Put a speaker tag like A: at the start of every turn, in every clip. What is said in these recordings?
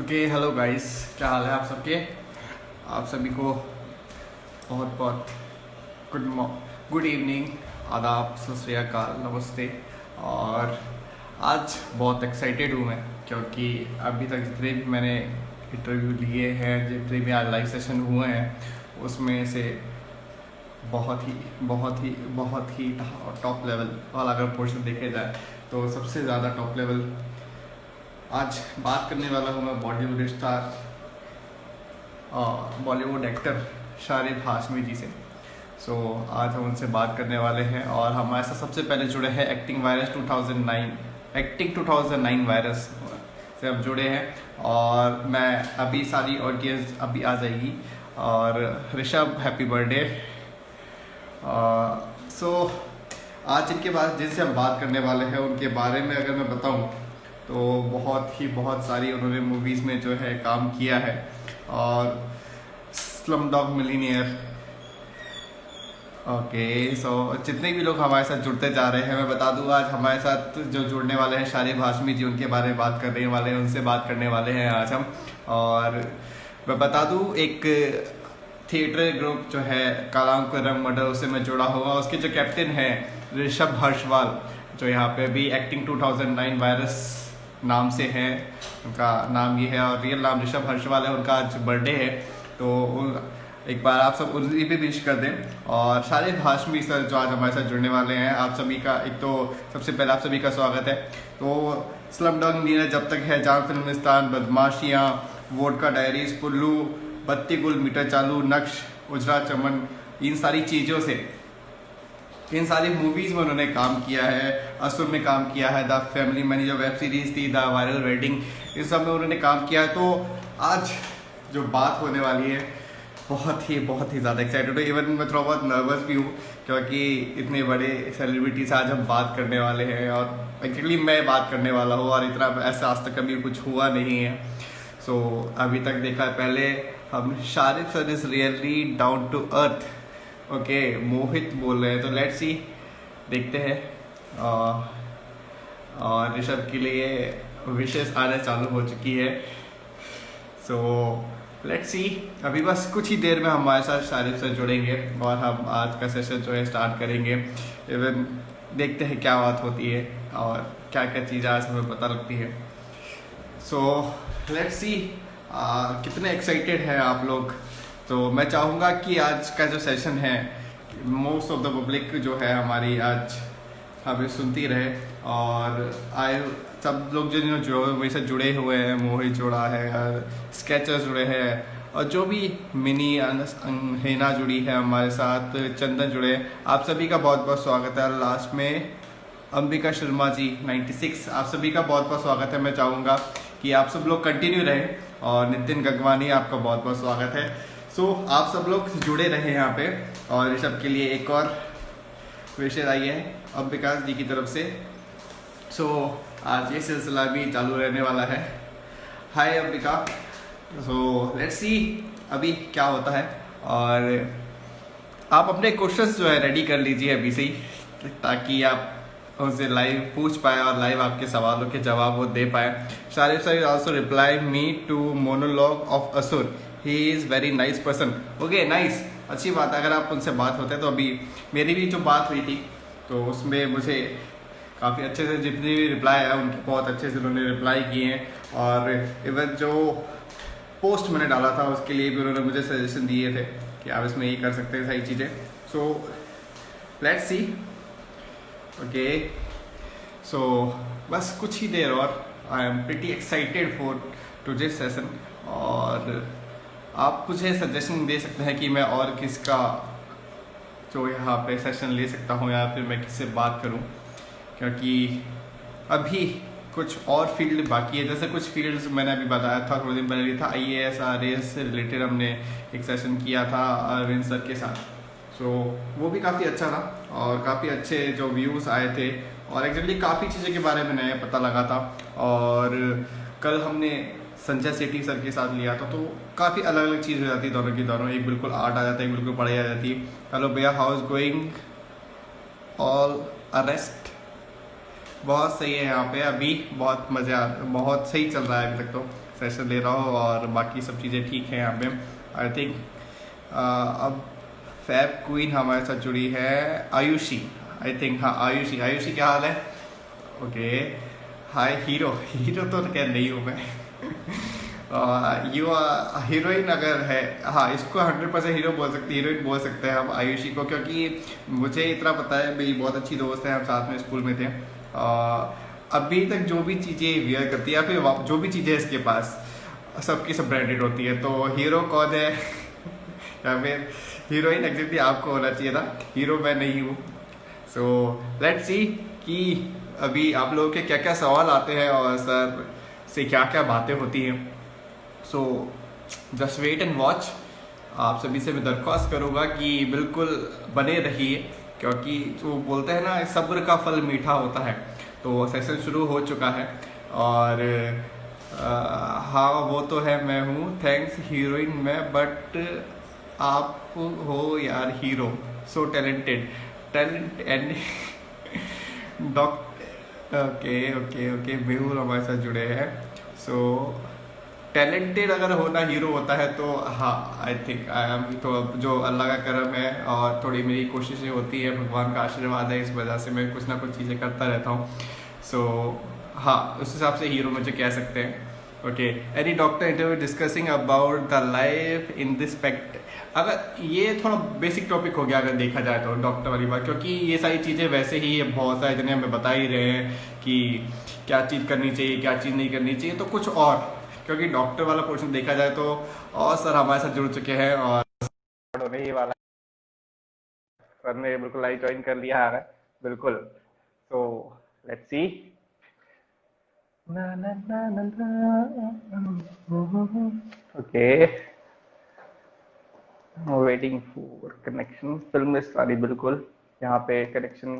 A: Okay hello guys, क्या हाल है आप सबके। आप सभी को बहुत बहुत गुड गुड इवनिंग, आदाब, सत श्री अकाल, नमस्ते। और आज बहुत एक्साइटेड हूँ मैं, क्योंकि अभी तक जितने भी मैंने इंटरव्यू लिए हैं, जितने भी आज लाइव सेशन हुए हैं, उसमें से बहुत ही टॉप लेवल वाला अगर पोर्शन देखे जाए तो सबसे ज़्यादा टॉप लेवल आज बात करने वाला हूँ मैं बॉलीवुड स्टार और बॉलीवुड एक्टर शारिब हाशमी जी से। आज हम उनसे बात करने वाले हैं और हमारे साथ सबसे पहले जुड़े हैं एक्टिंग 2009 वायरस से हम जुड़े हैं। और मैं अभी सारी ऑडियंस अभी आ जाएगी। और ऋषभ हैप्पी बर्थडे। आज इनके बाद जिनसे हम बात करने वाले हैं उनके बारे में अगर मैं बताऊं तो बहुत सारी उन्होंने मूवीज़ में जो है काम किया है। और स्लम डॉग मिलीनियर, जितने भी लोग हमारे साथ जुड़ते जा रहे हैं, मैं बता दूं आज हमारे साथ जो जुड़ने वाले हैं शारिब हाशमी जी, उनके बारे में बात करने वाले हैं, उनसे बात करने वाले हैं आज हम। और मैं बता दूं एक थिएटर ग्रुप जो है कालांक रंग मडर, उससे मैं जुड़ा हुआ। उसके जो कैप्टन हैं ऋषभ हर्षवाल, जो यहाँ पे भी एक्टिंग 2009 वायरस नाम से है, उनका नाम ये है और रियल नाम ऋषभ हर्षवाल है। उनका आज बर्थडे है, तो एक बार आप सब उन्हें भी विश कर दें। और शारिब हाशमी सर जो आज हमारे साथ जुड़ने वाले हैं, आप सभी का एक तो सबसे पहले आप सभी का स्वागत है। तो स्लम डॉग मिलीनियर, जब तक है, जान फिल्मिस्तान, बदमाशियाँ, वोडका डायरीज, पुल्लू, बत्ती गुल मीटर चालू, नक्श, उजरा चमन, इन सारी चीज़ों से, इन सारी मूवीज़ में उन्होंने काम किया है। असुर में काम किया है, द फैमिली मैन जो वेब सीरीज़ थी, द वायरल वेडिंग, इन सब में उन्होंने काम किया है। तो आज जो बात होने वाली है बहुत ही ज़्यादा एक्साइटेड हूँ। इवन मैं थोड़ा बहुत नर्वस भी हूँ, क्योंकि इतने बड़े सेलिब्रिटी से आज हम बात करने वाले हैं और एक्चुअली मैं बात करने वाला हूँ। और इतना ऐसा आज तक कभी कुछ हुआ नहीं है। अभी तक देखा है, पहले हम Sharib sir is really down to earth, okay, Mohit बोल रहे हैं। तो लेट्स सी, देखते हैं। और ऋषभ के लिए विशेष आने चालू हो चुकी है। लेट्स सी, अभी बस कुछ ही देर में हमारे साथ शारिब सर जुड़ेंगे और हम आज का सेशन जो है स्टार्ट करेंगे। इवन देखते हैं क्या बात होती है और क्या क्या चीज़ें आज हमें पता लगती है। लेट्स सी कितने एक्साइटेड हैं आप लोग। तो मैं चाहूँगा कि आज का जो सेशन है, मोस्ट ऑफ द पब्लिक जो है हमारी आज हमें सुनती रहे। और आए सब लोग जो वैसे जुड़े हुए हैं, मोहित जुड़ा है, स्केचर्स जुड़े हैं, और जो भी मिनी हेना जुड़ी है हमारे साथ, चंदन जुड़े, आप सभी का बहुत बहुत स्वागत है। लास्ट में अंबिका शर्मा जी 96, आप सभी का बहुत बहुत स्वागत है। मैं चाहूँगा कि आप सब लोग कंटिन्यू रहें। और नितिन गगवानी, आपका बहुत बहुत स्वागत है। आप सब लोग जुड़े रहे यहाँ पे। और ऋषभ के लिए एक और विशेष आई है अंबिका जी की तरफ से। आज ये सिलसिला भी चालू रहने वाला है। हाय अंबिका। लेट्स सी अभी क्या होता है। और आप अपने क्वेश्चंस जो है रेडी कर लीजिए अभी से ही, ताकि आप उनसे लाइव पूछ पाए और लाइव आपके सवालों के जवाब वो दे पाए। Sharib sir also reply me to monologue of Asur, he is very nice person. Okay, nice, अच्छी बात है। अगर आप उनसे बात होते हैं तो अभी मेरी भी जो बात हुई थी तो उसमें मुझे काफ़ी अच्छे से जितने भी रिप्लाई आया उनके बहुत अच्छे से उन्होंने रिप्लाई किए हैं। और इवन जो पोस्ट मैंने डाला था उसके लिए भी उन्होंने मुझे सजेशन दिए थे कि आप इसमें ये कर सकते हैं, सही चीज़ें। Let's see, okay. बस कुछ ही देर और I am pretty excited for today's session. और आप मुझे सजेशन दे सकते हैं कि मैं और किसका जो यहाँ पे सेशन ले सकता हूँ, या फिर मैं किससे बात करूँ, क्योंकि अभी कुछ और फील्ड बाकी है। जैसे कुछ फील्ड्स मैंने अभी बताया था, थोड़े दिन पहले था, IAS RAS से रिलेटेड हमने एक सेशन किया था अरविंद सर के साथ। वो भी काफ़ी अच्छा था और काफ़ी अच्छे जो व्यूज़ आए थे। और एक्चुअली काफ़ी चीज़ों के बारे में नया पता लगा था। और कल हमने संजय सेठी सर के साथ लिया था, तो काफ़ी अलग अलग चीज़ हो जाती है दोनों की दोनों। एक बिल्कुल आर्ट आ जाता है, एक बिल्कुल पढ़ाई आ जाती है। हेलो भैया, how is going all arrest. बहुत सही है यहाँ पे अभी, बहुत मज़ा बहुत सही चल रहा है अभी तक तो। सेशन ले रहा हूँ और बाकी सब चीज़ें ठीक है यहाँ पे। आई थिंक अब फैब क्वीन हमारे साथ जुड़ी है, आयुषी। आई थिंक हाँ, आयुषी। आयुषी क्या हाल है? ओके। हाय हीरो। हीरो तो क्या नहीं हूँ मैं। यू हीरोइन अगर है, हाँ इसको 100% हीरो बोल सकते, हीरोइन बोल सकते हैं हम आयुषी को, क्योंकि मुझे इतना पता है, मेरी बहुत अच्छी दोस्त है, हम साथ में स्कूल में थे। अभी तक जो भी चीज़ें वियर करती है या फिर जो भी चीज़ें इसके पास, सबकी सब ब्रांडेड होती है। तो हीरो कौन है? या फिर हीरोइन एग्जैक्टली आपको होना चाहिए था, हीरो मैं नहीं हूँ। सो लेट्स सी कि अभी आप लोगों के क्या क्या सवाल आते हैं और सर से क्या क्या बातें होती हैं। So just wait and watch. आप सभी से मैं दरख्वास्त करूँगा कि बिल्कुल बने रहिए, क्योंकि जो बोलते हैं ना, सब्र का फल मीठा होता है। तो सेशन शुरू हो चुका है और हाँ वो तो है, मैं हूँ थैंक्स हीरोइन में, बट आप हो यार hero, so talented, talent and doctor. Okay okay okay, Mehul हमारे साथ जुड़े हैं। सो टैलेंटेड अगर होना हीरो होता है तो हाँ, आई थिंक आई एम। तो अब जो अल्लाह का करम है और थोड़ी मेरी कोशिशें होती है, भगवान का आशीर्वाद है, इस वजह से मैं कुछ ना कुछ चीज़ें करता रहता हूँ। सो हाँ, उस हिसाब से हीरो मुझे कह सकते हैं। Okay, any doctor interview discussing about the life in this pact. अगर ये थोड़ा बेसिक टॉपिक हो गया अगर देखा जाए तो डॉक्टर वाली बात, क्योंकि ये सारी चीज़ें वैसे ही बहुत सारे जने हमें बता ही रहे हैं कि क्या चीज़ करनी चाहिए, क्या चीज़ नहीं करनी चाहिए। तो कुछ और, क्योंकि डॉक्टर वाला पोर्शन देखा जाए तो, और सर हमारे साथ जुड़ चुके हैं और होने ही वाला है। सर ने बिल्कुल लाइव ज्वाइन कर लिया है, बिल्कुल। तो let's see. Okay, waiting for connection. Film सारी बिल्कुल यहाँ पे कनेक्शन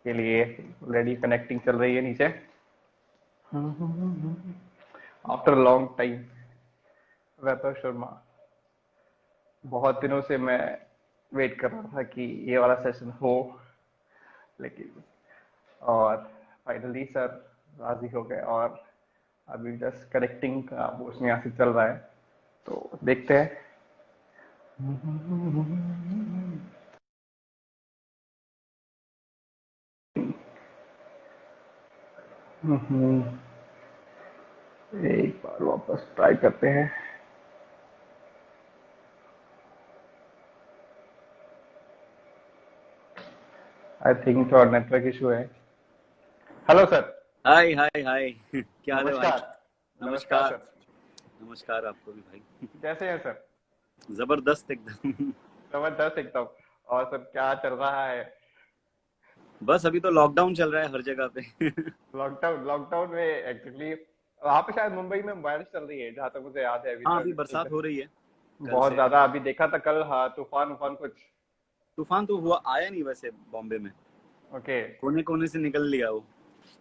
A: के लिए ऑलरेडी कनेक्टिंग चल रही है नीचे। आफ्टर लॉन्ग टाइम, वैभव शर्मा। बहुत दिनों से मैं वेट कर रहा था कि ये वाला सेशन हो, लेकिन और फाइनली सर राजी हो गए और अभी जस्ट कनेक्टिंग का पोर्शन यहाँ से चल रहा है, तो देखते हैं। एक बार वापस ट्राई करते हैं। आई थिंक थोड़ा नेटवर्क इशू है। Hello sir.
B: Hi hi hi. क्या हाल है भाई?
A: नमस्कार। नमस्कार
B: नमस्कार।
A: सर।
B: नमस्कार आपको भी भाई।
A: कैसे हैं सर?
B: जबरदस्त एकदम।
A: जबरदस्त एकदम। और सर क्या चल रहा है?
B: बस अभी तो लॉकडाउन चल रहा है हर जगह पे।
A: लॉकडाउन, लॉकडाउन में एक्चुअली वहाँ पे शायद मुंबई में बारिश चल रही है, जहाँ तक मुझे याद है अभी
B: हाँ, अभी बरसात
A: तक।
B: हो रही है कल
A: बहुत
B: से।
A: ज्यादा अभी देखा था कल, हाँ तूफान उफान कुछ।
B: तूफान तो हुआ आया नहीं वैसे बॉम्बे में,
A: ओके।
B: कोने कोने से निकल लिया वो।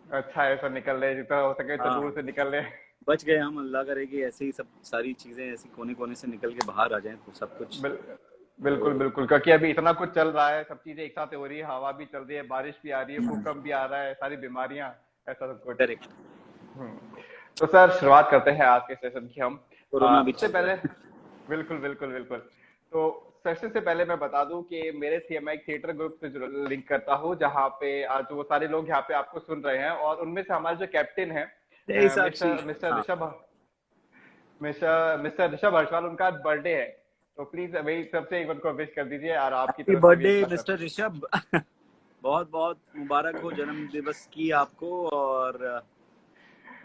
A: अच्छा है सर, निकल रहे जितना हो सके तो दूर
B: हाँ,
A: से निकल रहे।
B: बच गए हम। अल्लाह करे कि ऐसे ही सब सारी चीजें ऐसी कोने कोने से निकल के बाहर आ जाएं तो सब कुछ।
A: बिल, बिल्कुल
B: तो
A: बिल्कुल, क्योंकि अभी इतना कुछ चल रहा है, सब चीजें एक साथ हो रही है, हवा भी चल रही है, बारिश भी आ रही है, भूकंप भी आ रहा है, सारी बीमारियां, ऐसा सब कुछ।
B: करेक्ट।
A: तो सर शुरुआत करते हैं आज के सेशन की हम।
B: कोरोना भी
A: सबसे
B: चल रहा
A: पहले,
B: है।
A: बिल्कुल बिल्कुल बिल्कुल। तो सेशन से पहले मैं बता दूं कि मेरे सीएमआई थिएटर ग्रुप से लिंक करता हूं, जहां पे आज वो सारे लोग यहाँ पे आपको सुन रहे हैं, और उनमें से हमारे जो कैप्टन है
B: जय साक्षी।
A: मिस्टर मिस्टर
B: हाँ,
A: ऋषभ, मिस्टर ऋषभ हर्षवाल, उनका बर्थडे है। तो प्लीज वही सबसे एक उनको विश कर दीजिए, और आपकी
B: हैप्पी
A: तरफ से भी
B: बर्थडे
A: एक बार सर।
B: मिस्टर ऋषभ। बहुत बहुत मुबारक हो जन्म दिवस की आपको। और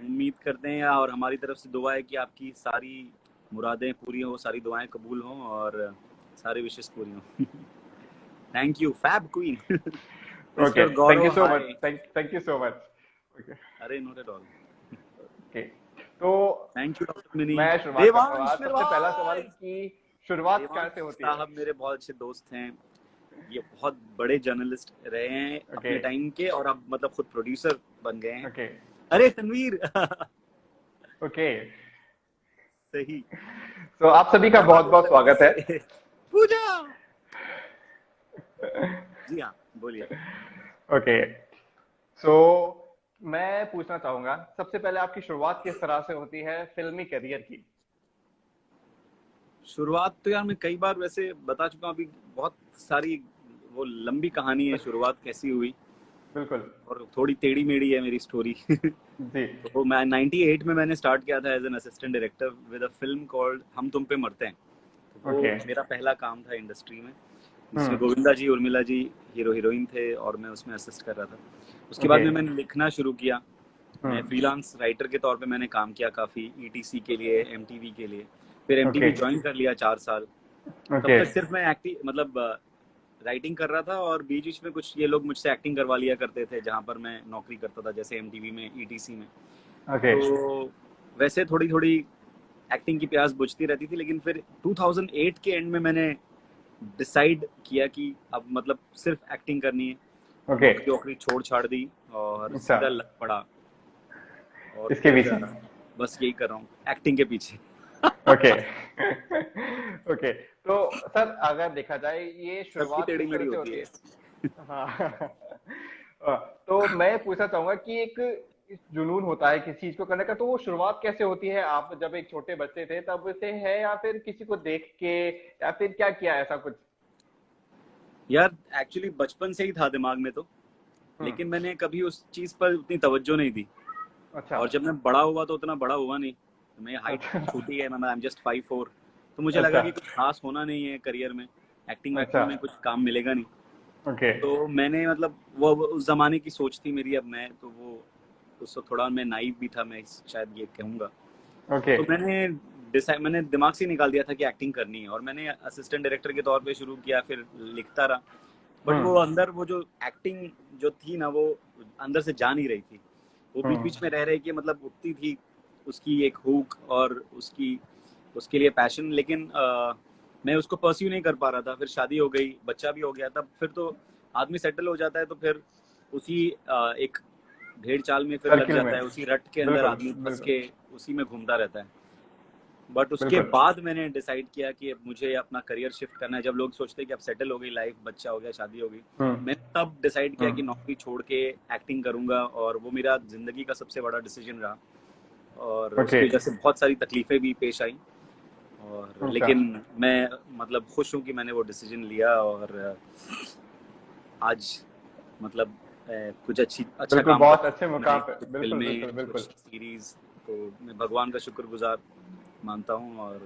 B: उम्मीद करते हैं और हमारी तरफ से दुआ है कि आपकी सारी मुरादें पूरी हो, सारी दुआएं कबूल हों और सारे विशेस पूरी हों। Thank you fab queen.
A: Okay,
B: mister
A: thank you
B: Gaurav
A: so much,
B: hi.
A: Thank you so much. Okay
B: अरे नॉट एट ऑल।
A: ओके। तो
B: थैंक यू डॉक्टर मिनी।
A: मैं शुरुआत करता हूँ
B: देवांश
A: आज,
B: मेरे
A: सबसे पहला सवाल
B: भाई।
A: की शुरुआत
B: देवांश
A: कैसे होती है?
B: साहब मेरे बहुत अच्छे दोस्त हैं। ये बहुत बड़े जर्नलिस्ट रहे हैं
A: ओके
B: अपने टाइम के, और अब मतलब खुद प्रोड्यूसर बन गए हैं।
A: ओके
B: अरे तनवीर।
A: ओके।
B: सही।
A: तो आप सभी का बहुत बहुत
B: तनवीर
A: स्वागत है।
B: से पूजा। जी हाँ, बोलिए।
A: ओके, सो मैं पूछना चाहूंगा, सबसे पहले आपकी शुरुआत किस तरह से होती है फिल्मी करियर की?
B: शुरुआत तो यार मैं कई बार वैसे बता चुका हूँ, अभी बहुत सारी वो लंबी कहानी है शुरुआत कैसी हुई,
A: बिल्कुल।
B: और थोड़ी टेढ़ी मेढ़ी है मेरी स्टोरी।
A: जी।
B: तो मैं 98 में मैंने स्टार्ट किया था as an assistant director with a film called Hum Tum पे मरते हैं। तो वो
A: ओके।
B: मेरा पहला काम था इंडस्ट्री में, जिसमें
A: हम्म।
B: गोविंदा जी उर्मिला जी हीरो हीरोइन थे और मैं उसमें असिस्ट कर रहा था। उसके बाद
A: ओके।
B: में मैंने लिखना शुरू किया। मैं
A: हम्म।
B: फ्रीलांस राइटर के तौर पे मैंने काम किया काफ़ी, ईटीसी के लिए, एमटीवी के लिए। फिर
A: ओके।
B: एमटीवी ज्वाइन कर लिया 4 साल। तब
A: ओके।
B: तक सिर्फ मैं एक्टिंग मतलब राइटिंग कर रहा था, और बीच बीच में कुछ ये लोग मुझसे एक्टिंग करवा लिया करते थे जहाँ पर मैं नौकरी करता था, जैसे एमटीवी में, ईटीसी में।
A: ओके।
B: तो वैसे थोड़ी थोड़ी एक्टिंग की प्यास बुझती रहती थी, लेकिन फिर 2008 के एंड में मैंने डिसाइड किया कि अब मतलब सिर्फ एक्टिंग करनी है।
A: ओके।
B: नौकरी वोकरी छोड़ छाड़ दी और
A: अच्छा।
B: सीधा लग पड़ा। और
A: इसके
B: फिर
A: पीछे।
B: बस यही कर रहा हूँ, एक्टिंग के पीछे।
A: ओके। ओके। तो सर अगर देखा जाए ये
B: सबकी
A: शुरुआत
B: टेढ़ी
A: किस तरह
B: मेढ़ी
A: से
B: होती
A: होती
B: है।
A: है? हाँ। तो मैं पूछना चाहूंगा कि एक जुनून होता है किसी चीज को करने का, तो वो शुरुआत कैसे होती है? आप जब एक छोटे बच्चे थे तब से है, या फिर किसी को देख के, या फिर क्या किया ऐसा कुछ?
B: यार एक्चुअली बचपन से ही था दिमाग में तो,
A: हम्म।
B: लेकिन मैंने कभी उस चीज पर उतनी तवज्जो नहीं दी।
A: अच्छा।
B: और जब मैं बड़ा हुआ तो उतना बड़ा हुआ नहीं। तो मेरी हाइट
A: अच्छा।
B: छोटी है, मैं आई एम जस्ट 5'4". तो मुझे लगा
A: अच्छा।
B: कि कुछ खास होना नहीं है करियर में, एक्टिंग
A: अच्छा।
B: वैक्टिंग में कुछ काम मिलेगा नहीं।
A: ओके।
B: तो मैंने मतलब वो उस जमाने की सोच थी मेरी। अब मैं तो वो उस वक्त थोड़ा मैं नाइव भी था, मैं शायद ये कहूँगा।
A: ओके।
B: तो मैंने दिमाग से निकाल दिया था कि एक्टिंग करनी है, और मैंने असिस्टेंट डायरेक्टर के तौर पे शुरू किया, फिर लिखता रहा। बट वो
A: हम्म।
B: अंदर वो जो एक्टिंग जो थी ना, वो अंदर से जा नहीं रही थी। वो बीच
A: हम्म।
B: बीच में रह रही कि मतलब उठती थी उसकी एक हुक और उसकी उसके लिए पैशन, लेकिन मैं उसको परस्यू नहीं कर पा रहा था। फिर शादी हो गई, बच्चा भी हो गया, तब फिर तो आदमी सेटल हो जाता है, तो फिर उसी एक भेड़ चाल में फिर लग
A: सर्किल में।
B: जाता है, उसी रट के अंदर
A: बिल्कुल।
B: आदमी फंस
A: बिल्कुल।
B: के उसी में घूमता रहता है। बट उसके
A: बिल्कुल।
B: बाद मैंने डिसाइड किया कि अब मुझे अपना करियर शिफ्ट करना है। जब लोग सोचते हैं कि अब सेटल हो गई लाइफ, बच्चा हो गया, शादी हो गई,
A: हम्म।
B: मैंने तब डिसाइड किया कि
A: हम्म।
B: नौकरी छोड़ के एक्टिंग करूंगा, और वो मेरा जिंदगी का सबसे बड़ा डिसीजन रहा। और
A: ओके।
B: उसकी वजह से बहुत सारी तकलीफें भी पेश आई, और
A: अच्छा।
B: लेकिन मैं मतलब खुश हूँ कि मैंने वो डिसीजन लिया। और आज मतलब कुछ अच्छा
A: बिल्कुल,
B: काम कर
A: बहुत
B: रहा
A: अच्छे
B: हूँ मैं,
A: मुकाम पे।
B: कुछ
A: बिल्कुल
B: फिल्में,
A: बिल्कुल
B: कुछ
A: बिल्कुल।
B: सीरीज। तो मैं भगवान का शुक्रगुजार मानता हूँ, और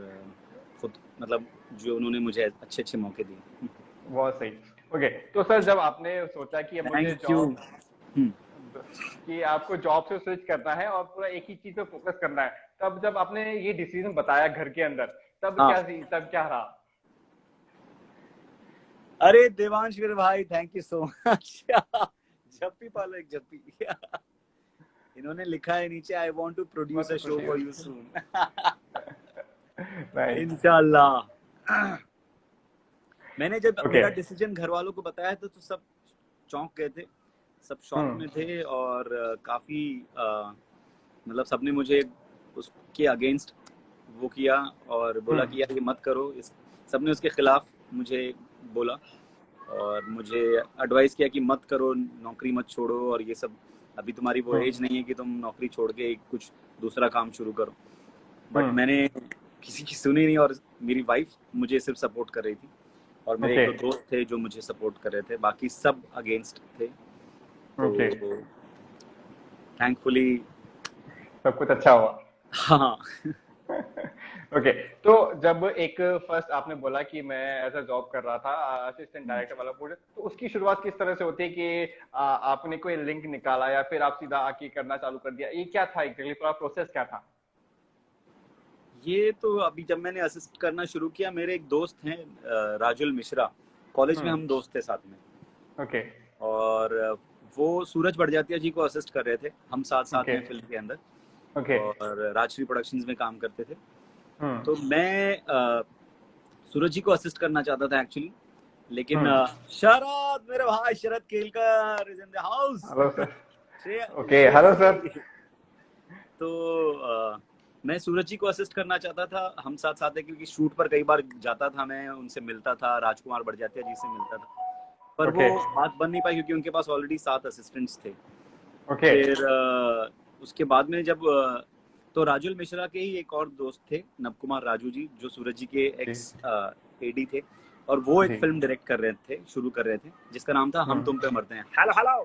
B: खुद मतलब जो उन्होंने मुझे अच्छे अच्छे मौके दिए।
A: बहुत सही। ओके। तो सर जब आपने सोचा कि अब मुझे
B: थैंक यू।
A: जॉब, कि आपको जॉब से स्विच करना है और पूरा एक ही चीज पे फोकस करना है, तब जब आपने ये डिसीजन बताया घर के अंदर,
B: हाँ,
A: तब क्या रहा?
B: अरे देवांश मेरे भाई, थैंक यू सो मच। जप्पी पालो एक जप्पी। इन्होंने लिखा है नीचे, I want to produce a
A: mat
B: show for
A: produce.
B: You soon.
A: Nice.
B: इंशाल्लाह। मैंने जब
A: ओके।
B: मेरा डिसीजन घर वालों को बताया था तो सब चौंक गए थे, सब शॉक
A: हम्म।
B: में थे, और काफी मतलब सबने मुझे उसके अगेंस्ट वो किया, और बोला
A: हम्म।
B: कि यार ये मत करो। इस सबने उसके खिलाफ मुझे बोला, और मुझे एडवाइस किया कि मत करो, नौकरी मत छोड़ो, और ये सब अभी तुम्हारी वो
A: हम्म।
B: एज नहीं है कि तुम नौकरी छोड़ के कुछ दूसरा काम शुरू करो। बट
A: हम्म।
B: मैंने किसी की सुनी नहीं, और मेरी वाइफ मुझे सिर्फ सपोर्ट कर रही थी, और मेरे एक
A: ओके।
B: दो दोस्त थे जो मुझे सपोर्ट कर रहे थे, बाकी सब अगेंस्ट थे। तो
A: ओके।
B: थैंकफुली
A: सब कुछ अच्छा हुआ।
B: हाँ।
A: ओके। तो जब एक फर्स्ट आपने बोला कि मैं एज अ जॉब कर रहा था असिस्टेंट डायरेक्टर वाला बोर्ड, तो उसकी शुरुआत किस तरह से होती है कि आपने कोई लिंक निकाला या फिर आप सीधा आके करना चालू कर दिया? ये क्या था एग्जैक्टली, पूरा प्रोसेस क्या था?
B: ये तो अभी जब मैंने असिस्ट करना शुरू किया, मेरे एक दोस्त हैं राजुल मिश्रा, कॉलेज में
A: हम्म।
B: हम दोस्त थे साथ में।
A: ओके।
B: और वो सूरज बड़जात्या जी को असिस्ट कर रहे थे, हम साथ साथ
A: ओके।
B: में फिल्म के अंदर,
A: ओके।
B: और राजश्री प्रोडक्शंस में काम करते थे।
A: हम्म।
B: तो मैं सूरज जी को असिस्ट करना चाहता था एक्चुअली, लेकिन
A: हम्म।
B: शरद मेरे भाई, Sharad Kelkar is in the house.
A: Hello sir. Okay, hello sir.
B: Shreya. तो मैं सूरज जी को असिस्ट करना चाहता था, हम साथ साथ है, क्योंकि शूट पर कई बार जाता था, मैं उनसे मिलता था, राजकुमार बड़जात्या जी से मिलता था। पर वो
A: ओके।
B: बात बन नहीं पाई क्योंकि उनके पास ऑलरेडी 7 असिस्टेंट्स थे।
C: ओके।
B: फिर उसके बाद में जब तो राजुल मिश्रा के ही एक और दोस्त थे, नवकुमार राजू जी, जो सूरज जी के
C: जी
B: एक्स एडी थे, और वो एक
C: जी।
B: फिल्म डायरेक्ट कर रहे थे, शुरू कर रहे थे, जिसका नाम था हम तुम पे
C: हम्म।
B: मरते हैं। Hello hello.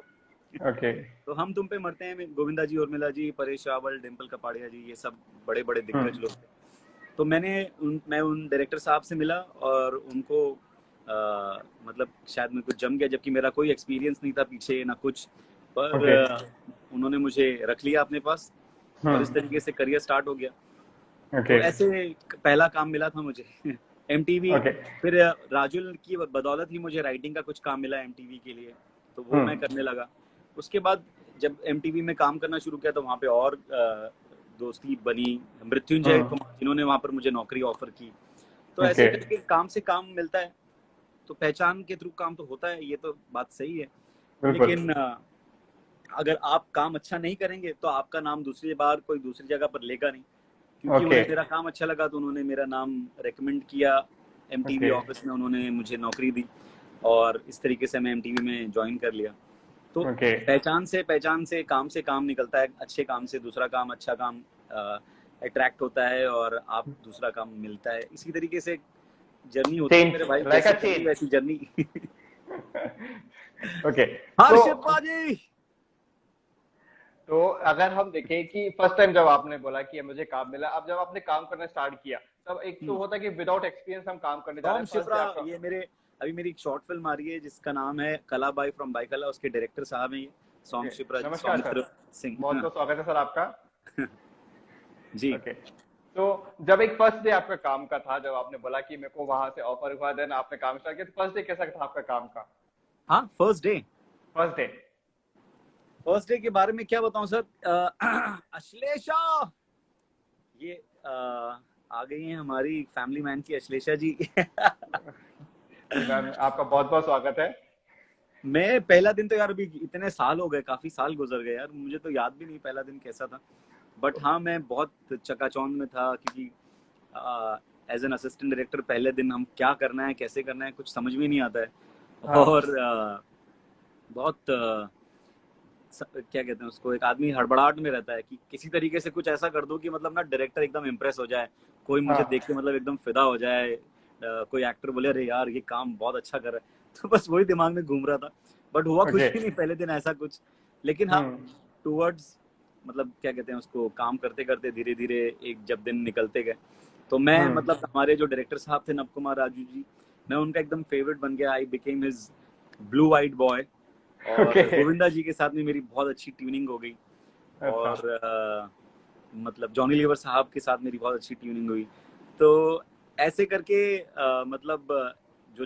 C: ओके।
B: तो हम तुम पे मरते हैं में गोविंदा जी, उर्मिला जी, परेश रावल, डिम्पल कपाड़िया जी, ये सब बड़े बड़े दिग्गज लोग थे। तो मैं उन डायरेक्टर साहब से मिला और उनको मतलब शायद मेरे को जम गया, जबकि मेरा कोई एक्सपीरियंस नहीं था पीछे ना कुछ, पर
C: ओके।
B: उन्होंने मुझे रख लिया अपने पास और इस तरीके से करियर स्टार्ट हो गया। तो
C: ओके।
B: ऐसे पहला काम मिला था मुझे एमटीवी।
C: ओके।
B: फिर राजुल की बदौलत ही मुझे राइटिंग का कुछ काम मिला एमटीवी के लिए, तो वो मैं करने लगा। उसके बाद जब एमटीवी में काम करना शुरू किया तो वहाँ पे और दोस्ती बनी, मृत्युंजय कुमार जिन्होंने वहाँ पर मुझे नौकरी ऑफर की। तो ऐसे
C: ओके।
B: करके काम से काम मिलता है, तो पहचान के थ्रू काम तो होता है, ये तो बात सही है।
C: बिल्कुल।
B: लेकिन अगर आप काम अच्छा नहीं करेंगे तो आपका नाम दूसरी बार कोई दूसरी जगह पर लेगा नहीं, क्योंकि
C: ओके।
B: उन्हें मेरा काम अच्छा लगा तो उन्होंने मेरा नाम रेकमेंड किया, एमटीवी
C: ओके।
B: ऑफिस में उन्होंने मुझे नौकरी दी और इस तरीके से मैं एमटीवी में ज्वाइन कर लिया। तो
C: ओके।
B: पहचान से काम निकलता है, अच्छे काम से दूसरा काम, अच्छा काम अट्रैक्ट होता है और आप दूसरा काम मिलता है। इसी तरीके से जर्नी होती है मेरे
C: चेंज,
B: भाई,
C: लाइक
B: जैसी
C: अ
B: चलनी
C: चेंज।
B: वैसी जर्नी।
C: ओके।
B: हर्षित बाजी।
C: तो अगर हम देखें कि फर्स्ट टाइम जब आपने बोला कि मुझे काम मिला, अब जब आपने काम करना स्टार्ट किया, तब एक तो होता है कि विदाउट एक्सपीरियंस हम काम करने जा रहे
B: टॉम
C: हैं, फर्स्ट डे
B: शिप्रा,
C: आपका।
B: ये अभी मेरी एक शॉर्ट फिल्म आ रही है जिसका नाम है कलाबाई फ्रॉम बाईकला, उसके डायरेक्टर साहब हैं ये
C: ओके।
B: सोम शिप्रा जी,
C: नमस्कार सर,
B: सौमित्र सिंह।
C: बहुत
B: हाँ
C: बहुत स्वागत है सर आपका।
B: जी।
C: ओके। तो जब एक फर्स्ट डे आपका काम का था, जब आपने बोला कि मेरे को वहां से ऑफर हुआ, देन आपने काम स्टार्ट किया, तो फर्स्ट डे कैसा था आपका काम का?
B: हाँ फर्स्ट डे,
C: फर्स्ट
B: के बारे में क्या बताऊं सर। अश्लेषा, ये आ गई हैं हमारी फैमिली मैन की अश्लेषा जी।
C: डे मैम, आपका बहुत बहुत स्वागत है।
B: मैं पहला दिन तो यार, अभी इतने साल हो गए, काफी साल गुजर गए यार, मुझे तो याद भी नहीं पहला दिन कैसा था। बट हाँ, मैं बहुत चकाचौंध में था, क्योंकि एज एन असिस्टेंट डायरेक्टर पहले दिन हम क्या करना है कैसे करना है कुछ समझ में नहीं आता है।
C: हाँ।
B: और बहुत क्या कहते हैं उसको, एक आदमी हड़बड़ाहट में रहता है कि किसी तरीके से कुछ ऐसा कर दो कि मतलब ना डायरेक्टर एकदम इम्प्रेस हो जाए, कोई मुझे
C: हाँ।
B: देख के मतलब एकदम फिदा हो जाए, कोई एक्टर बोले अरे यार ये काम बहुत अच्छा कर रहा है। तो बस वही दिमाग में घूम रहा था, बट हुआ कुछ
C: ओके।
B: भी नहीं पहले दिन ऐसा कुछ। लेकिन हाँ, टूवर्ड्स मतलब क्या कहते हैं उसको, काम करते करते धीरे धीरे एक जब दिन निकलते गए, तो मैं मतलब हमारे जो डायरेक्टर साहब थे नवकुमार राजू जी, मैं उनका एकदम फेवरेट बन गया। I became his blue eyed boy. और
C: ओके।
B: गोविंदा जी के साथ में मेरी बहुत अच्छी ट्यूनिंग हो गई। और मतलब जॉनी लीवर साहब के साथ मेरी बहुत अच्छी ट्यूनिंग हुई। तो ऐसे करके मतलब जो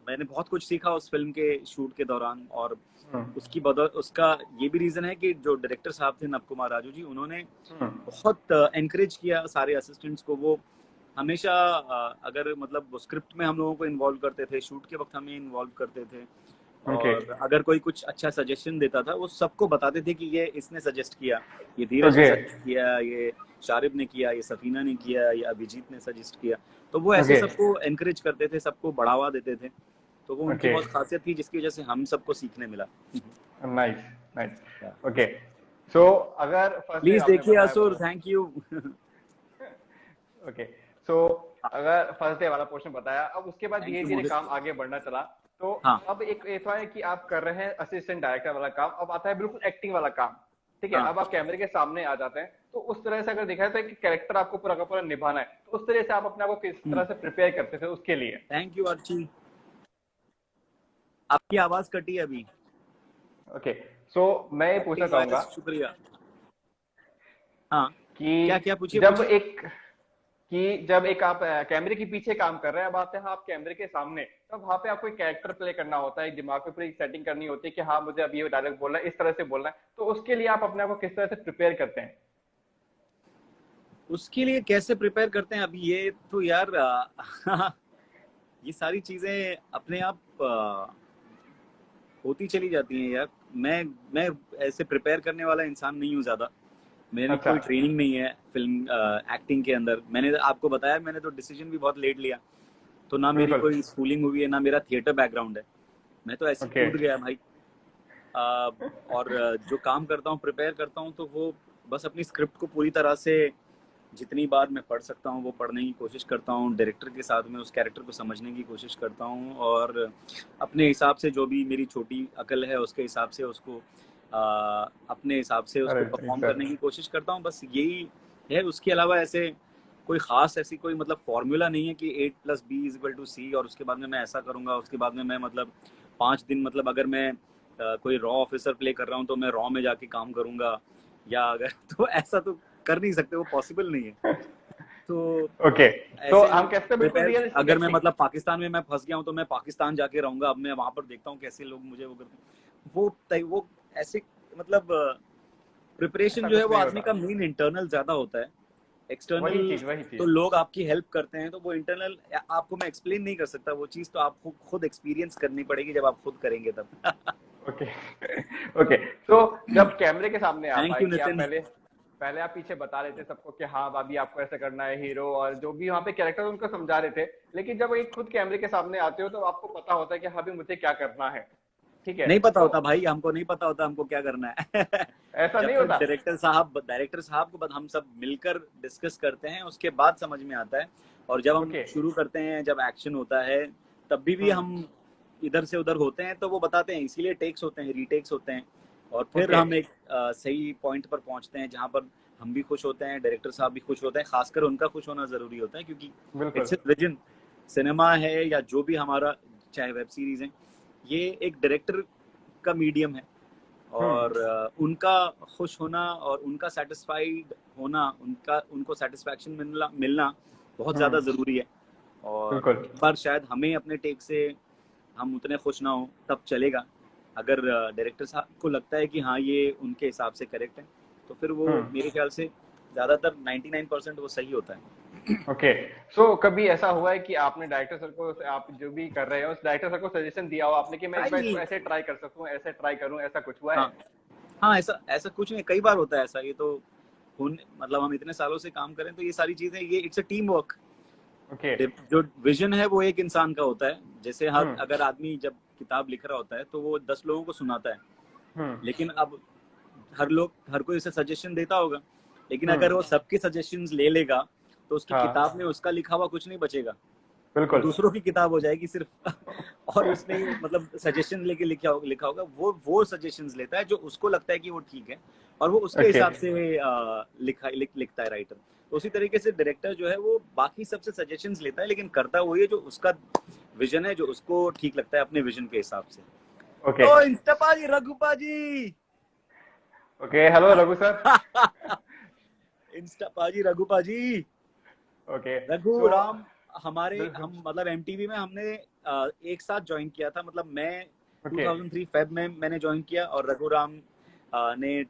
B: मैंने बहुत कुछ सीखा उस फिल्म के शूट के दौरान। और उसका ये भी रीजन है कि जो डायरेक्टर साहब थे नवकुमार राजू जी, उन्होंने बहुत एनकरेज किया सारे असिस्टेंट्स को। वो हमेशा अगर मतलब वो स्क्रिप्ट में हम लोगों को इन्वॉल्व करते थे, शूट के वक्त हमें इन्वॉल्व करते थे, और अगर कोई कुछ अच्छा सजेशन देता था वो सबको बताते थे कि ये इसने सजेस्ट किया, ये धीरज ने सजेस्ट किया, ये शारिब ने किया, ये सफीना ने किया, ये अभिजीत ने सजेस्ट किया। तो वो ऐसे सबको एनकरेज करते थे, सबको बढ़ावा देते थे। तो वो उनकी बहुत खासियत थी जिसकी वजह से हम सबको सीखने मिला।
C: Nice nice. ओके। सो अगर
B: प्लीज देखिए असुर, थैंक यू।
C: ओके। सो अगर फर्स्ट डे वाला पोर्शन बताया, अब उसके बाद धीरे धीरे काम आगे बढ़ना चला, तो अब एक ऐसा है कि आप कर रहे हैं असिस्टेंट डायरेक्टर वाला काम, अब आता है बिल्कुल एक्टिंग वाला काम। ठीक है, अब आप कैमरे के सामने आ जाते हैं, तो उस तरह से अगर देखा जाए तो एक कैरेक्टर आपको पूरा का पूरा निभाना है, तो उस तरह से आप अपने आप को किस तरह से प्रिपेयर करते थे उसके लिए?
B: थैंक यू अर्ची, आपकी आवाज कटी अभी।
C: ओके। सो मैं ये पूछना चाहूंगा,
B: शुक्रिया। हाँ,
C: कि
B: क्या पूछिए
C: जब एक आप कैमरे के पीछे काम कर रहे हैं, अब आते हैं आप कैमरे के सामने, तब वहां पे आपको एक कैरेक्टर प्ले करना होता है, दिमाग में पूरी सेटिंग करनी होती है कि हाँ मुझे अब ये डायलॉग बोलना है, इस तरह से बोलना है, तो उसके लिए आप अपने आप को किस तरह से प्रिपेयर करते हैं?
B: उसके लिए कैसे प्रिपेयर करते हैं, अभी ये तो यार ये सारी चीजें अपने आप होती चली जाती हैं यार। मैं ऐसे प्रिपेयर करने वाला इंसान नहीं हूँ ज्यादा। मेरी कोई ट्रेनिंग नहीं है फिल्म एक्टिंग के अंदर। मैंने आपको बताया, मैंने तो डिसीजन भी बहुत लेट लिया, तो ना मेरी कोई स्कूलिंग हुई है, ना मेरा थिएटर बैकग्राउंड है। मैं तो ऐसे कूद गया भाई। और जो काम करता हूँ, प्रिपेयर करता हूँ, तो वो बस अपनी स्क्रिप्ट को पूरी तरह से जितनी बार मैं पढ़ सकता हूँ वो पढ़ने की कोशिश करता हूँ, डायरेक्टर के साथ में उस कैरेक्टर को समझने की कोशिश करता हूँ, और अपने हिसाब से जो भी मेरी छोटी अकल है उसके हिसाब से उसको अपने हिसाब से उसको
C: अरे
B: परफॉर्म
C: सर,
B: करने की कोशिश करता हूँ। बस यही है, उसके अलावा ऐसे कोई खास ऐसी कोई मतलब फॉर्मूला नहीं है कि 8+B=C और उसके बाद में मैं ऐसा करूंगा, उसके बाद में मैं मतलब 5 दिन मतलब अगर मैं कोई रॉ ऑफिसर प्ले कर रहा हूँ तो मैं रॉ में जाके काम करूंगा, या अगर तो ऐसा तो कर नहीं सकते, वो पॉसिबल नहीं है। तो
C: ओके, तो
B: ऐसे
C: हम कहते हैं बिल्कुल
B: प्रिपेयर,
C: रियलिस्टिक
B: अगर मैं
C: एक्टिंग।
B: मतलब पाकिस्तान में मैं फंस गया हूँ तो मैं पाकिस्तान जाके रहूंगा, अब मैं वहां पर देखता हूँ कैसे लोग मुझे वो करते हैं, वो ऐसे मतलब प्रिपरेशन
C: ऐसा
B: जो है
C: कुछ
B: वो
C: नहीं
B: आदमी
C: होता,
B: का मेन इंटरनल ज्यादा होता है, एक्सटर्नल
C: वही
B: तो
C: चीज।
B: लोग आपकी हेल्प करते हैं, तो वो इंटरनल आपको मैं एक्सप्लेन नहीं कर सकता, वो चीज तो आपको खुद एक्सपीरियंस करनी पड़ेगी जब आप खुद करेंगे तब।
C: ओके ओके, तो जब कैमरे के सामने आप
B: थैंक
C: आए
B: यू
C: कि आप
B: नितिन।
C: पहले पहले आप पीछे बता रहे थे सबको कि हाँ भाभी आपको ऐसा करना है, हीरो और जो भी वहाँ पे कैरेक्टर उनको समझा रहे थे, लेकिन जब एक खुद कैमरे के सामने आते हो तो आपको पता होता है कि हाँ भी मुझे क्या करना है, ठीक है?
B: नहीं पता
C: तो
B: होता भाई, हमको नहीं पता होता हमको क्या करना है।
C: ऐसा
B: जब
C: नहीं
B: तक
C: होता।
B: डायरेक्टर साहब को बाद हम सब मिलकर डिस्कस करते हैं उसके बाद समझ में आता है, और जब हम
C: ओके।
B: शुरू करते हैं, जब एक्शन होता है तब भी
C: हम्म।
B: हम इधर से उधर होते हैं, तो वो बताते हैं, इसीलिए टेक्स होते हैं, रीटेक्स होते हैं, और फिर
C: ओके।
B: हम एक सही पॉइंट पर पहुंचते हैं जहां पर हम भी खुश होते हैं, डायरेक्टर साहब भी खुश होते हैं, खासकर उनका खुश होना जरूरी होता है, क्योंकि
C: बिल्कुल।
B: It's vision. सिनेमा है या जो भी हमारा चाहे वेब सीरीज है, ये एक डायरेक्टर का मीडियम है,
C: हम्म।
B: और उनका खुश होना और उनका सेटिस्फाइड होना, उनको सेटिस्फैक्शन मिलना मिलना बहुत ज़्यादा
C: हम्म।
B: ज़रूरी है। और
C: बिल्कुल।
B: एक बार शायद हमें अपने टेक से हम उतने खुश ना हो तब चलेगा, अगर डायरेक्टर साहब को लगता है कि हाँ ये उनके हिसाब से करेक्ट है, तो फिर वो
C: हम्म।
B: मेरे ख्याल से ज़्यादातर 99% वो सही होता है।
C: ओके, सो कभी ऐसा हुआ है कि आपने डायरेक्टर सर को, आप जो भी कर रहे हो उस डायरेक्टर सर को सजेशन दिया हो आपने कि मैं
B: हाँ
C: एक बार
B: जी।
C: इसको ऐसे ट्राई कर सकूं, ऐसे ट्राई करूं, ऐसा कुछ हुआ है?
B: हाँ हाँ, ऐसा ऐसा कुछ नहीं, कई बार होता है ऐसा, ये तो मतलब हम इतने सालों से काम करें तो ये सारी चीज़ें, ये it's a team work.
C: Okay.
B: जो विजन है वो एक इंसान का होता है, जैसे हर
C: हम्म।
B: अगर आदमी जब किताब लिख रहा होता है तो वो 10 लोगों को सुनाता है,
C: हम्म।
B: लेकिन अब हर कोई उसे सजेशन देता होगा, लेकिन अगर
C: हम्म।
B: वो सबके सजेशंस ले लेगा तो उसकी
C: हाँ,
B: किताब में उसका लिखा हुआ कुछ नहीं बचेगा, वो
C: बिल्कुल।
B: दूसरों की किताब हो जाएगी सिर्फ। और उसने मतलब सजेशन लेके लिखा होगा, वो सजेशंस लेता है जो उसको लगता है कि वो ठीक है, और वो उसके
C: ओके।
B: हिसाब से लिखता है राइटर। तो उसी तरीके से डायरेक्टर जो है वो बाकी सबसे सजेशंस लेता है, लेकिन करता वही है जो उसका विजन है, जो उसको ठीक लगता है अपने विजन के हिसाब से।
C: ओके।
B: ओ इंस्टापा जी, रघुपा जी।
C: Okay, hello Raghu sir.
B: इंस्टापा जी, रघुपा जी।
C: ओके,
B: रघु
C: सो
B: राम हमारे,
C: बिल्कुल।
B: हम मतलब एमटीवी में हमने एक साथ ज्वाइन किया था, मतलब मैं
C: ओके।
B: 2003 फेब में मैंने ज्वाइन किया, और रघु राम ने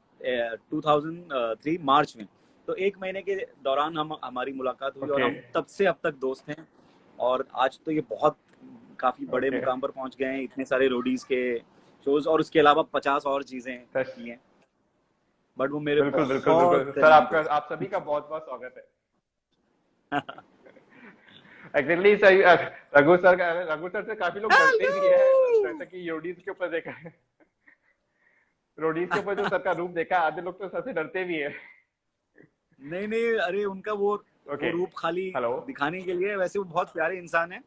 B: 2003 मार्च में, तो एक महीने के दौरान हम हमारी मुलाकात हुई, और
C: ओके।
B: हम तब से अब तक दोस्त हैं, और आज तो ये बहुत काफी बड़े
C: ओके
B: मुकाम पर पहुंच गए हैं, इतने सारे रोडीज के शोज और उसके अलावा 50 और चीजें
C: सर,
B: की हैं, बट वो मेरे
C: बिल्कुल बिल्कुल
B: बहुत
C: बिल्कुल सर,
B: करीबी
C: आपका
B: दोस्त
C: आप सभी का बहुत बहुत स्वागत है।
B: हैं।
C: एक्चुअली सही, रघु सर से काफी लोग डरते भी है,
B: हेलो।
C: जैसे कि रोडीज के ऊपर देखा है, रोडीज के ऊपर जो सर का रूप देखा है, आधे लोग तो सर से डरते भी है।
B: नहीं नहीं, अरे उनका वो
C: ओके।
B: रूप खाली
C: हेलो।
B: दिखाने के लिए, वैसे वो बहुत प्यारे इंसान है,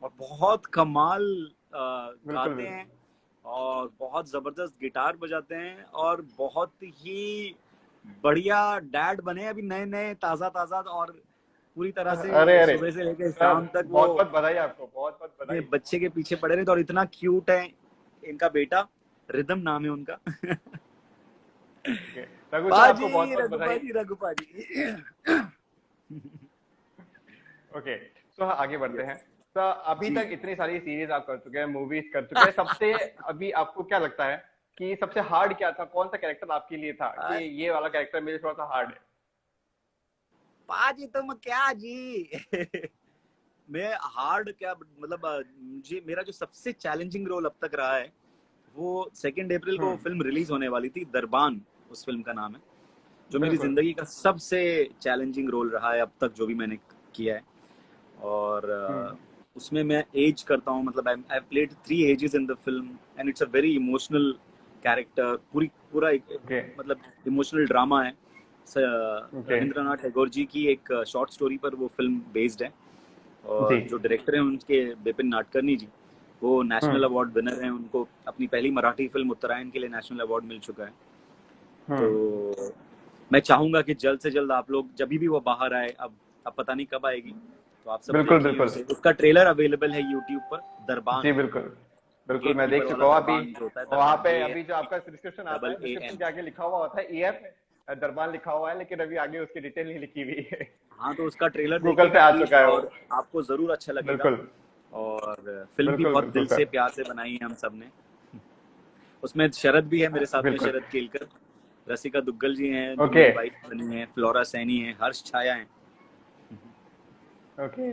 B: और बहुत कमाल
C: बिल्कुल
B: गाते हैं, और बहुत जबरदस्त गिटार बजाते हैं, और बहुत ही बढ़िया डैड बने अभी नए नए, ताजा ताजा, और पूरी तरह
C: अरे
B: से
C: अरे
B: सुबह से लेकर
C: सर,
B: शाम तक वो
C: बहुत बहुत बधाई आपको, बहुत बहुत
B: अपने
C: बधाई।
B: बच्चे के पीछे पड़े रहते, और इतना क्यूट है इनका बेटा, रिदम नाम है उनका।
C: ओके, रघु सर आपको बहुत
B: पाजी,
C: बहुत बधाई।
B: रघुपाजी, रघुपाजी।
C: ओके, सो आगे बढ़ते हैं। तो अभी
B: जी।
C: तक इतनी सारी सीरीज आप कर चुके हैं, मूवीज कर चुके हैं, सबसे अभी आपको क्या लगता है कि सबसे हार्ड क्या था, कौन सा कैरेक्टर आपके लिए था कि ये वाला कैरेक्टर मेरे थोड़ा सा हार्ड है?
B: पाजी तुम क्या जी। मैं हार्ड क्या मतलब, मुझे मेरा जो सबसे चैलेंजिंग रोल अब तक रहा है, वो 2 अप्रैल को फिल्म रिलीज होने वाली थी, दरबान उस फिल्म का नाम है, जो मेरी
C: बिल्कुल।
B: जिंदगी का सबसे चैलेंजिंग रोल रहा है अब तक जो भी मैंने किया है, और
C: हम्म।
B: उसमें मैं एज करता हूँ, मतलब I played 3 ages in the film, and it's a very emotional character, पूरा एक मतलब इमोशनल ड्रामा है। रविंद्रनाथ टैगोर जी की एक शॉर्ट स्टोरी पर वो फिल्म बेस्ड है, और जो डायरेक्टर हैं उनके बिपिन नाडकर्णी जी, वो नेशनल अवार्ड विनर हैं। उनको अपनी पहली मराठी फिल्म उत्तरायण के लिए नेशनल अवार्ड मिल चुका है। तो मैं चाहूंगा कि जल्द से जल्द आप लोग, जब भी वो बाहर आए, अब पता नहीं कब आएगी, तो आप सब देखिए उसे। उसका ट्रेलर अवेलेबल है यूट्यूब पर, दरबान।
C: जी बिल्कुल, मैं देख चुका हूँ अभी। वहाँ पे अभी जो आपका डिस्क्रिप्शन आता है, डिस्क्रिप्शन के आगे लिखा हुआ होता है EF दरबान लिखा हुआ है, लेकिन अभी आगे उसकी डिटेल नहीं लिखी हुई है।
B: हाँ, तो उसका ट्रेलर
C: गूगल पे आ चुका है,
B: और आपको जरूर अच्छा लगेगा। और फिल्म भी बहुत दिल से प्यार से बनाई है हम सब ने। उसमें शरद भी है मेरे साथ में, शरद केलकर, रसिका दुग्गल जी हैं, मेरी वाइफ बनी है, फ्लोरा सैनी है, हर्ष छाया है।
C: ओके,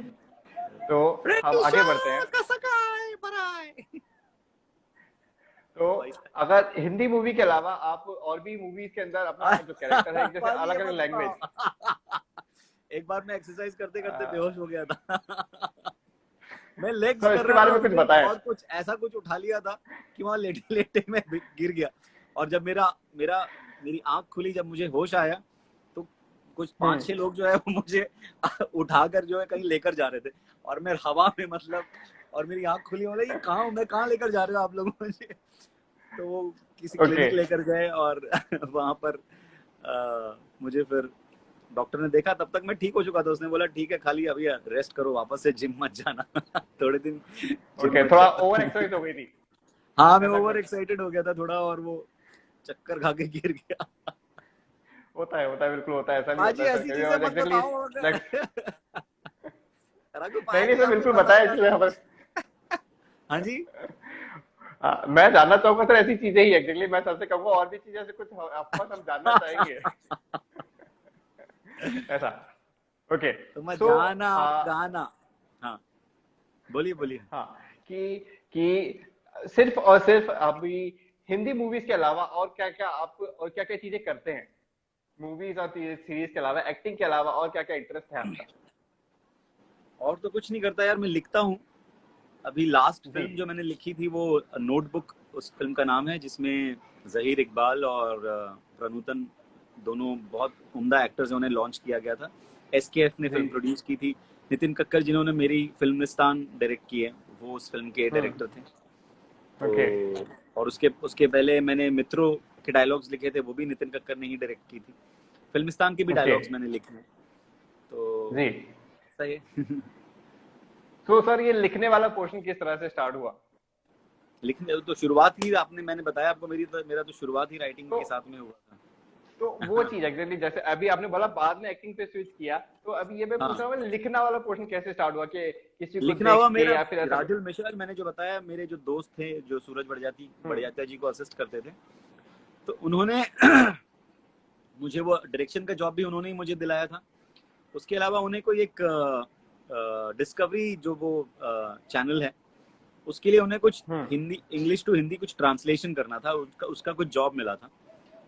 C: तो हम आगे बढ़ते हैं। तो अगर हिंदी मूवी के अलावा आप और भी मूवीज के अंदर अपना जो कैरेक्टर है, जैसे अलग अलग लैंग्वेज।
B: एक बार मैं एक्सरसाइज करते करते बेहोश हो गया था। मैं लेग्स
C: तो
B: कर
C: रहा था, कुछ बताया
B: और कुछ ऐसा कुछ उठा लिया था कि वहां लेटे लेटे मैं गिर गया। और जब मेरी आंख खुली, जब मुझे होश आया, तो कुछ 5-6 लोग जो है वो मुझे उठाकर जो है कहीं लेकर जा रहे थे, और मैं हवा में मतलब, और मेरी आंख खुली, मतलब ये कहाँ हूँ मैं, कहाँ लेकर जा रहे हो आप लोग मुझे। तो वो किसी क्लिनिक लेकर गए, और वहां पर मुझे फिर डॉक्टर ने देखा, तब तक मैं ठीक हो चुका था। उसने बोला ठीक है, खाली अभी रेस्ट करो, वापस से जिम मत जाना। थोड़े दिन
C: थोड़ा ओवर एक्साइटेड हो गई थी।
B: हाँ, मैं ओवर एक्साइटेड हो गया था थोड़ा, और वो चक्कर खा के गिर गया।
C: होता है बिल्कुल होता है, ऐसा भी होता है।
B: ऐसी चीजें मत बताओ।
C: नहीं सर, बिल्कुल बताया इसलिए हमें।
B: हाँ जी,
C: मैं जानना चाहूंगा सर, ऐसी चीजें ही एग्जैक्टली मैं सर से कहूंगा, और भी चीजें से कुछ हम जानना चाहेंगे। ऐसा ओके,
B: तो मैं गाना हाँ बोलिए।
C: हाँ, कि सिर्फ और सिर्फ अभी हिंदी मूवीज के अलावा और क्या क्या चीजें करते हैं मूवीज और सीरीज के अलावा, एक्टिंग के अलावा और क्या क्या इंटरेस्ट है आपका?
B: और तो कुछ नहीं करता यार, मैं लिखता हूँ। अभी लास्ट फिल्म जो मैंने लिखी थी वो नोटबुक उस फिल्म का नाम है, जिसमें जहीर इकबाल और प्रनूतन दोनों बहुत उम्दा एक्टर्स उन्हें लॉन्च किया गया था। SKF ने फिल्म प्रोड्यूस की थी। नितिन कक्कर जिन्होंने मेरी फिल्मिस्तान डायरेक्ट की है, वो उस फिल्म के डायरेक्टर थे। तो और उसके पहले मैंने मित्रों के डायलॉग्स लिखे थे, वो भी नितिन कक्कर ने ही डायरेक्ट की थी। फिल्मिस्तान के भी डायलॉग्स मैंने लिखे हैं। तो
C: जी
B: सही है।
C: तो सर, ये लिखने वाला पोर्शन किस तरह से स्टार्ट हुआ?
B: लिखने तो शुरुआत ही मैंने बताया आपको, मेरा तो शुरुआत ही राइटिंग के साथ में हुआ था।
C: तो वो चीज एग्जैक्टली जैसे अभी आपने बोला बाद में एक्टिंग पे स्विच किया, तो अभी ये मैं पूछ रहा हूँ लिखना वाला पोर्शन कैसे स्टार्ट हुआ? कि किसी को
B: लिखना हुआ मेरा, राजुल मिश्रा, मैंने जो बताया, मेरे जो दोस्त थे जो सूरज बड़जात्या जी को असिस्ट करते थे, तो उन्होंने मुझे वो डायरेक्शन का जॉब भी उन्होंने ही मुझे दिलाया था। उसके अलावा उन्हें कोई एक डिस्कवरी जो वो चैनल है, उसके लिए उन्हें कुछ हिंदी, इंग्लिश टू हिंदी कुछ ट्रांसलेशन करना था, उसका कुछ जॉब मिला था।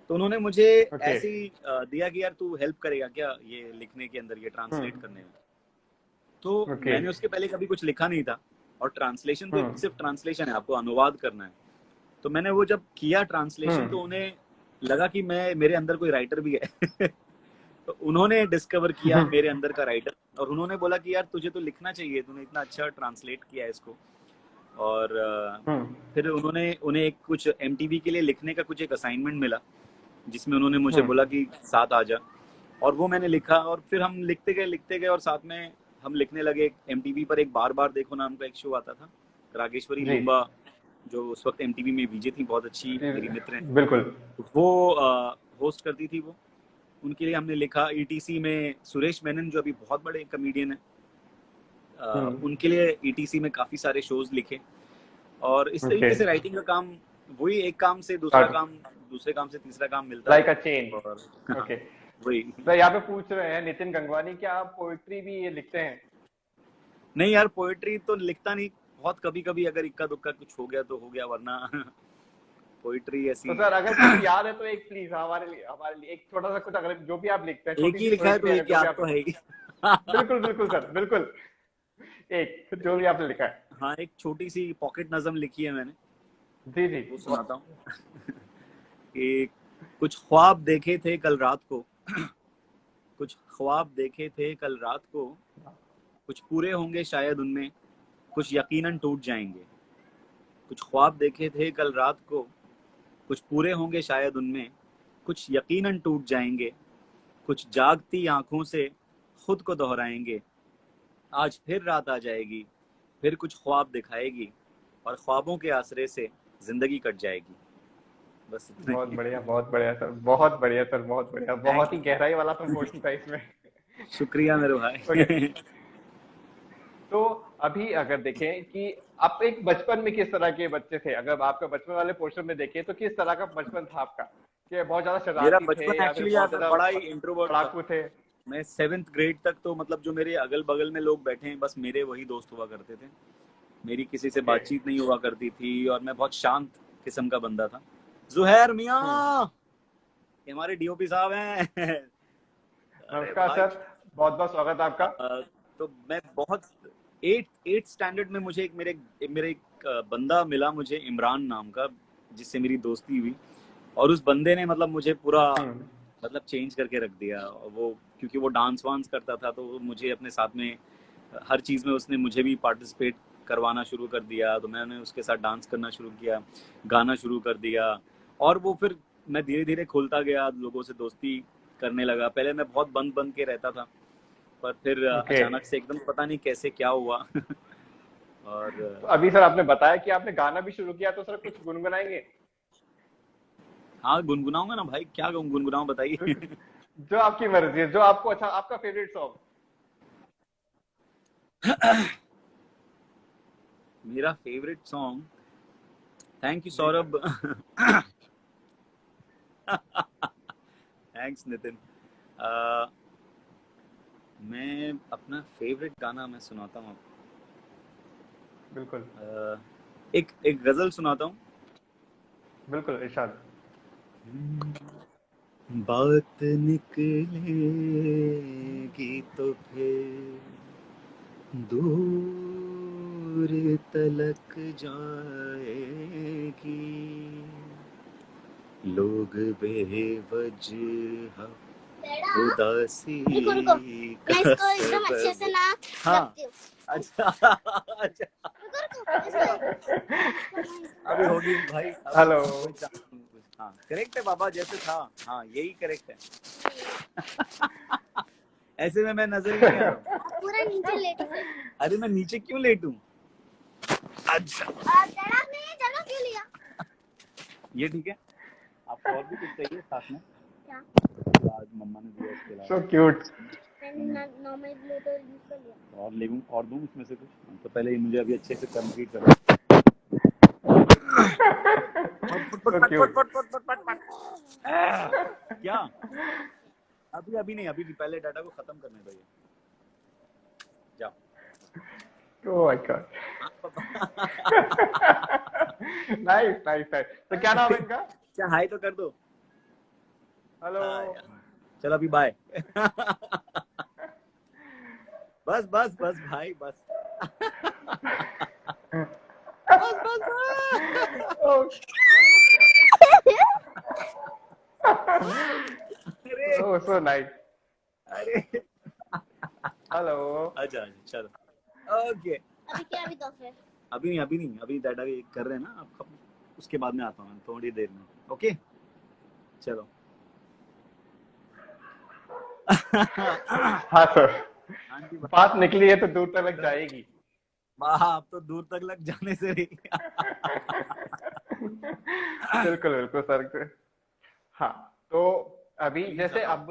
B: तो उन्होंने मुझे ऐसे ही दिया कि यार तू हेल्प करेगा क्या ये लिखने के अंदर, ये ट्रांसलेट करने में। तो मैंने उसके पहले कभी कुछ लिखा नहीं था, और ट्रांसलेशन तो सिर्फ ट्रांसलेशन है, आपको अनुवाद करना है। तो मैंने वो जब किया ट्रांसलेशन, तो उन्हें लगा कि मेरे अंदर कोई राइटर भी है। तो उन्होंने डिस्कवर किया मेरे अंदर का राइटर, और उन्होंने बोला कि यार तुझे तो लिखना चाहिए, तूने इतना अच्छा ट्रांसलेट किया है इसको। और फिर उन्हें एक कुछ MTV के लिए लिखने का कुछ एक असाइनमेंट मिला, जिसमें उन्होंने मुझे बोला कि साथ आ जा, और वो मैंने लिखा। और फिर हम लिखते गए, और साथ में हम लिखने लगे। MTV पर एक बार बार देखो नाम का एक शो आता था, रागेश्वरी लूम्बा जो उस वक्त MTV में VJ थी, बहुत अच्छी मेरी मित्र हैं,
C: बिल्कुल, वो
B: होस्ट करती थी वो। उनके लिए हमने लिखा। ETC में सुरेश मेनन जो अभी बहुत बड़े कॉमेडियन है, उनके लिए ETC में काफी सारे शोज लिखे। और इस तरीके से राइटिंग का काम, वही एक काम से दूसरा काम, दूसरे काम से तीसरा काम मिलता है,
C: लाइक अ चेन। ओके,
B: वही।
C: तो यहाँ पे पूछ रहे हैं नितिन गंगवानी, क्या आप पोएट्री भी ये लिखते हैं?
B: नहीं यार, पोएट्री तो लिखता नहीं, बहुत कभी कभी अगर इक्का दुक्का कुछ हो गया तो हो गया, वरना पोएट्री ऐसी।
C: तो सर अगर कुछ याद है तो एक प्लीज हमारे लिए एक छोटा सा कुछ, अगर जो भी आप लिखते हैं,
B: एक ही लिखा है तो एक याद तो है ही।
C: बिल्कुल सर, बिल्कुल, एक जो भी आपने लिखा है।
B: हाँ, एक छोटी सी पॉकेट नज़म लिखी है मैंने।
C: जी
B: वो सुनाता हूँ। कि कुछ ख्वाब देखे थे कल रात को, कुछ ख्वाब देखे थे कल रात को, कुछ पूरे होंगे शायद उनमें, कुछ यकीनन टूट जाएंगे। कुछ ख्वाब देखे थे कल रात को, कुछ पूरे होंगे शायद उनमें, कुछ यकीनन टूट जाएंगे। कुछ जागती आंखों से खुद को दोहराएंगे। आज फिर रात आ जाएगी, फिर कुछ ख्वाब दिखाएगी, और ख्वाबों के आसरे से जिंदगी कट जाएगी। बस इतना
C: बहुत
B: ही।
C: बढ़िया, बहुत बढ़िया सर, बहुत बढ़िया सर, बहुत बढ़िया, बहुत ही गहराई वाला कंपोजिशन था इसमें।
B: शुक्रिया मेरे भाई।
C: Okay. तो अभी अगर देखें कि आप एक बचपन में किस तरह के बच्चे थे, अगर आपका बचपन वाले पोर्शन में देखें तो किस तरह का बचपन था आपका, कि बहुत ज्यादा
B: मेरा
C: शरारती थे
B: बचपन
C: या फिर
B: एक्चुअली
C: बहुत
B: यार
C: ज्यादा
B: बड़ा ही इंट्रोवर्ट था।
C: पढ़ाकू थे?
B: मैं 7th ग्रेड तक तो मतलब जो मेरे अगल बगल में लोग बैठे हैं बस मेरे वही दोस्त हुआ करते थे। मेरी किसी से बातचीत नहीं हुआ करती थी और मैं बहुत शांत किस्म का बंदा था। जुहैर मियां, हमारे डीओपी साहब हैं।
C: नमस्कार सर, बहुत बहुत स्वागत है आपका।
B: तो मैं बहुत 8th स्टैंडर्ड में मुझे एक मेरे एक बंदा मिला मुझे, इमरान नाम का, जिससे मेरी दोस्ती हुई, और उस बंदे ने मतलब मुझे पूरा मतलब चेंज करके रख दिया। वो क्योंकि वो डांस वांस करता था तो मुझे अपने साथ में हर चीज़ में उसने मुझे भी पार्टिसिपेट करवाना शुरू कर दिया। तो मैंने उसके साथ डांस करना शुरू किया, गाना शुरू कर दिया, और वो फिर मैं धीरे धीरे खुलता गया, लोगों से दोस्ती करने लगा। पहले मैं बहुत बंद बंद के रहता था, पर फिर अचानक से एकदम पता नहीं कैसे क्या हुआ। और
C: तो अभी सर आपने बताया कि आपने गाना भी शुरू किया, तो सर कुछ गुनगुनाएंगे?
B: हाँ गुनगुनाऊंगा ना भाई, क्या गुनगुनाऊं बताइए।
C: जो आपकी मर्जी है, जो आपको अच्छा, आपका फेवरेट सॉन्ग।
B: मेरा favourite song, thank you Saurabh. Thanks Nitin. मैं अपना फेवरेट गाना मैं सुनाता हूँ आपको।
C: बिल्कुल।
B: एक गजल सुनाता हूँ।
C: बिल्कुल इरशाद।
B: बात निकलेगी तो फिर दूर तलक जाएगी, लोग बेवजह उदासी
D: मैं इसको एकदम अच्छे से ना रखती हूँ।
B: अच्छा अभी होगी भाई।
C: हेलो।
B: हाँ करेक्ट है बाबा, जैसे था हाँ यही करेक्ट है। ऐसे में मैं नजर ही नहीं आ रहा हूँ।
D: पूरा नीचे लेट है।
B: अरे मैं नीचे क्यों लेटूं? अच्छा
D: चलो क्यों लिया?
B: ये ठीक है। आपको और भी कुछ चाहिए साथ में?
D: क्या?
B: आज मम्मा ने दिया इसके अलावा।
C: So cute.
D: मैंने नॉर्मल ब्लू तो यूज कर लिया।
B: और ले लूं और दूं इसमें से कुछ? तो पहले ही मुझे अभी अच्छे से कंप्लीट कर। क्या? अभी नहीं, अभी पहले डाटा को खत्म करने दो। जाओ।
C: Oh my God. Nice nice nice. तो क्या नाम है इनका?
B: क्या हाय तो कर दो।
C: हेलो।
B: चलो अभी बाय। बस बस बस भाई बस। बस बस
C: ओह सो नाइस।
B: अरे
C: हेलो।
B: अच्छा चलो ओके।
D: अभी क्या? अभी तो फिर
B: अभी नहीं, अभी डाटा कर रहे हैं ना आपका, उसके बाद में आता हूँ थोड़ी देर में। ओके चलो।
C: हाँ सर, बात निकली है तो दूर तक जाएगी।
B: आप तो दूर तक लग जाने से
C: बिल्कुल बिल्कुल सर। हाँ तो अभी जैसे अब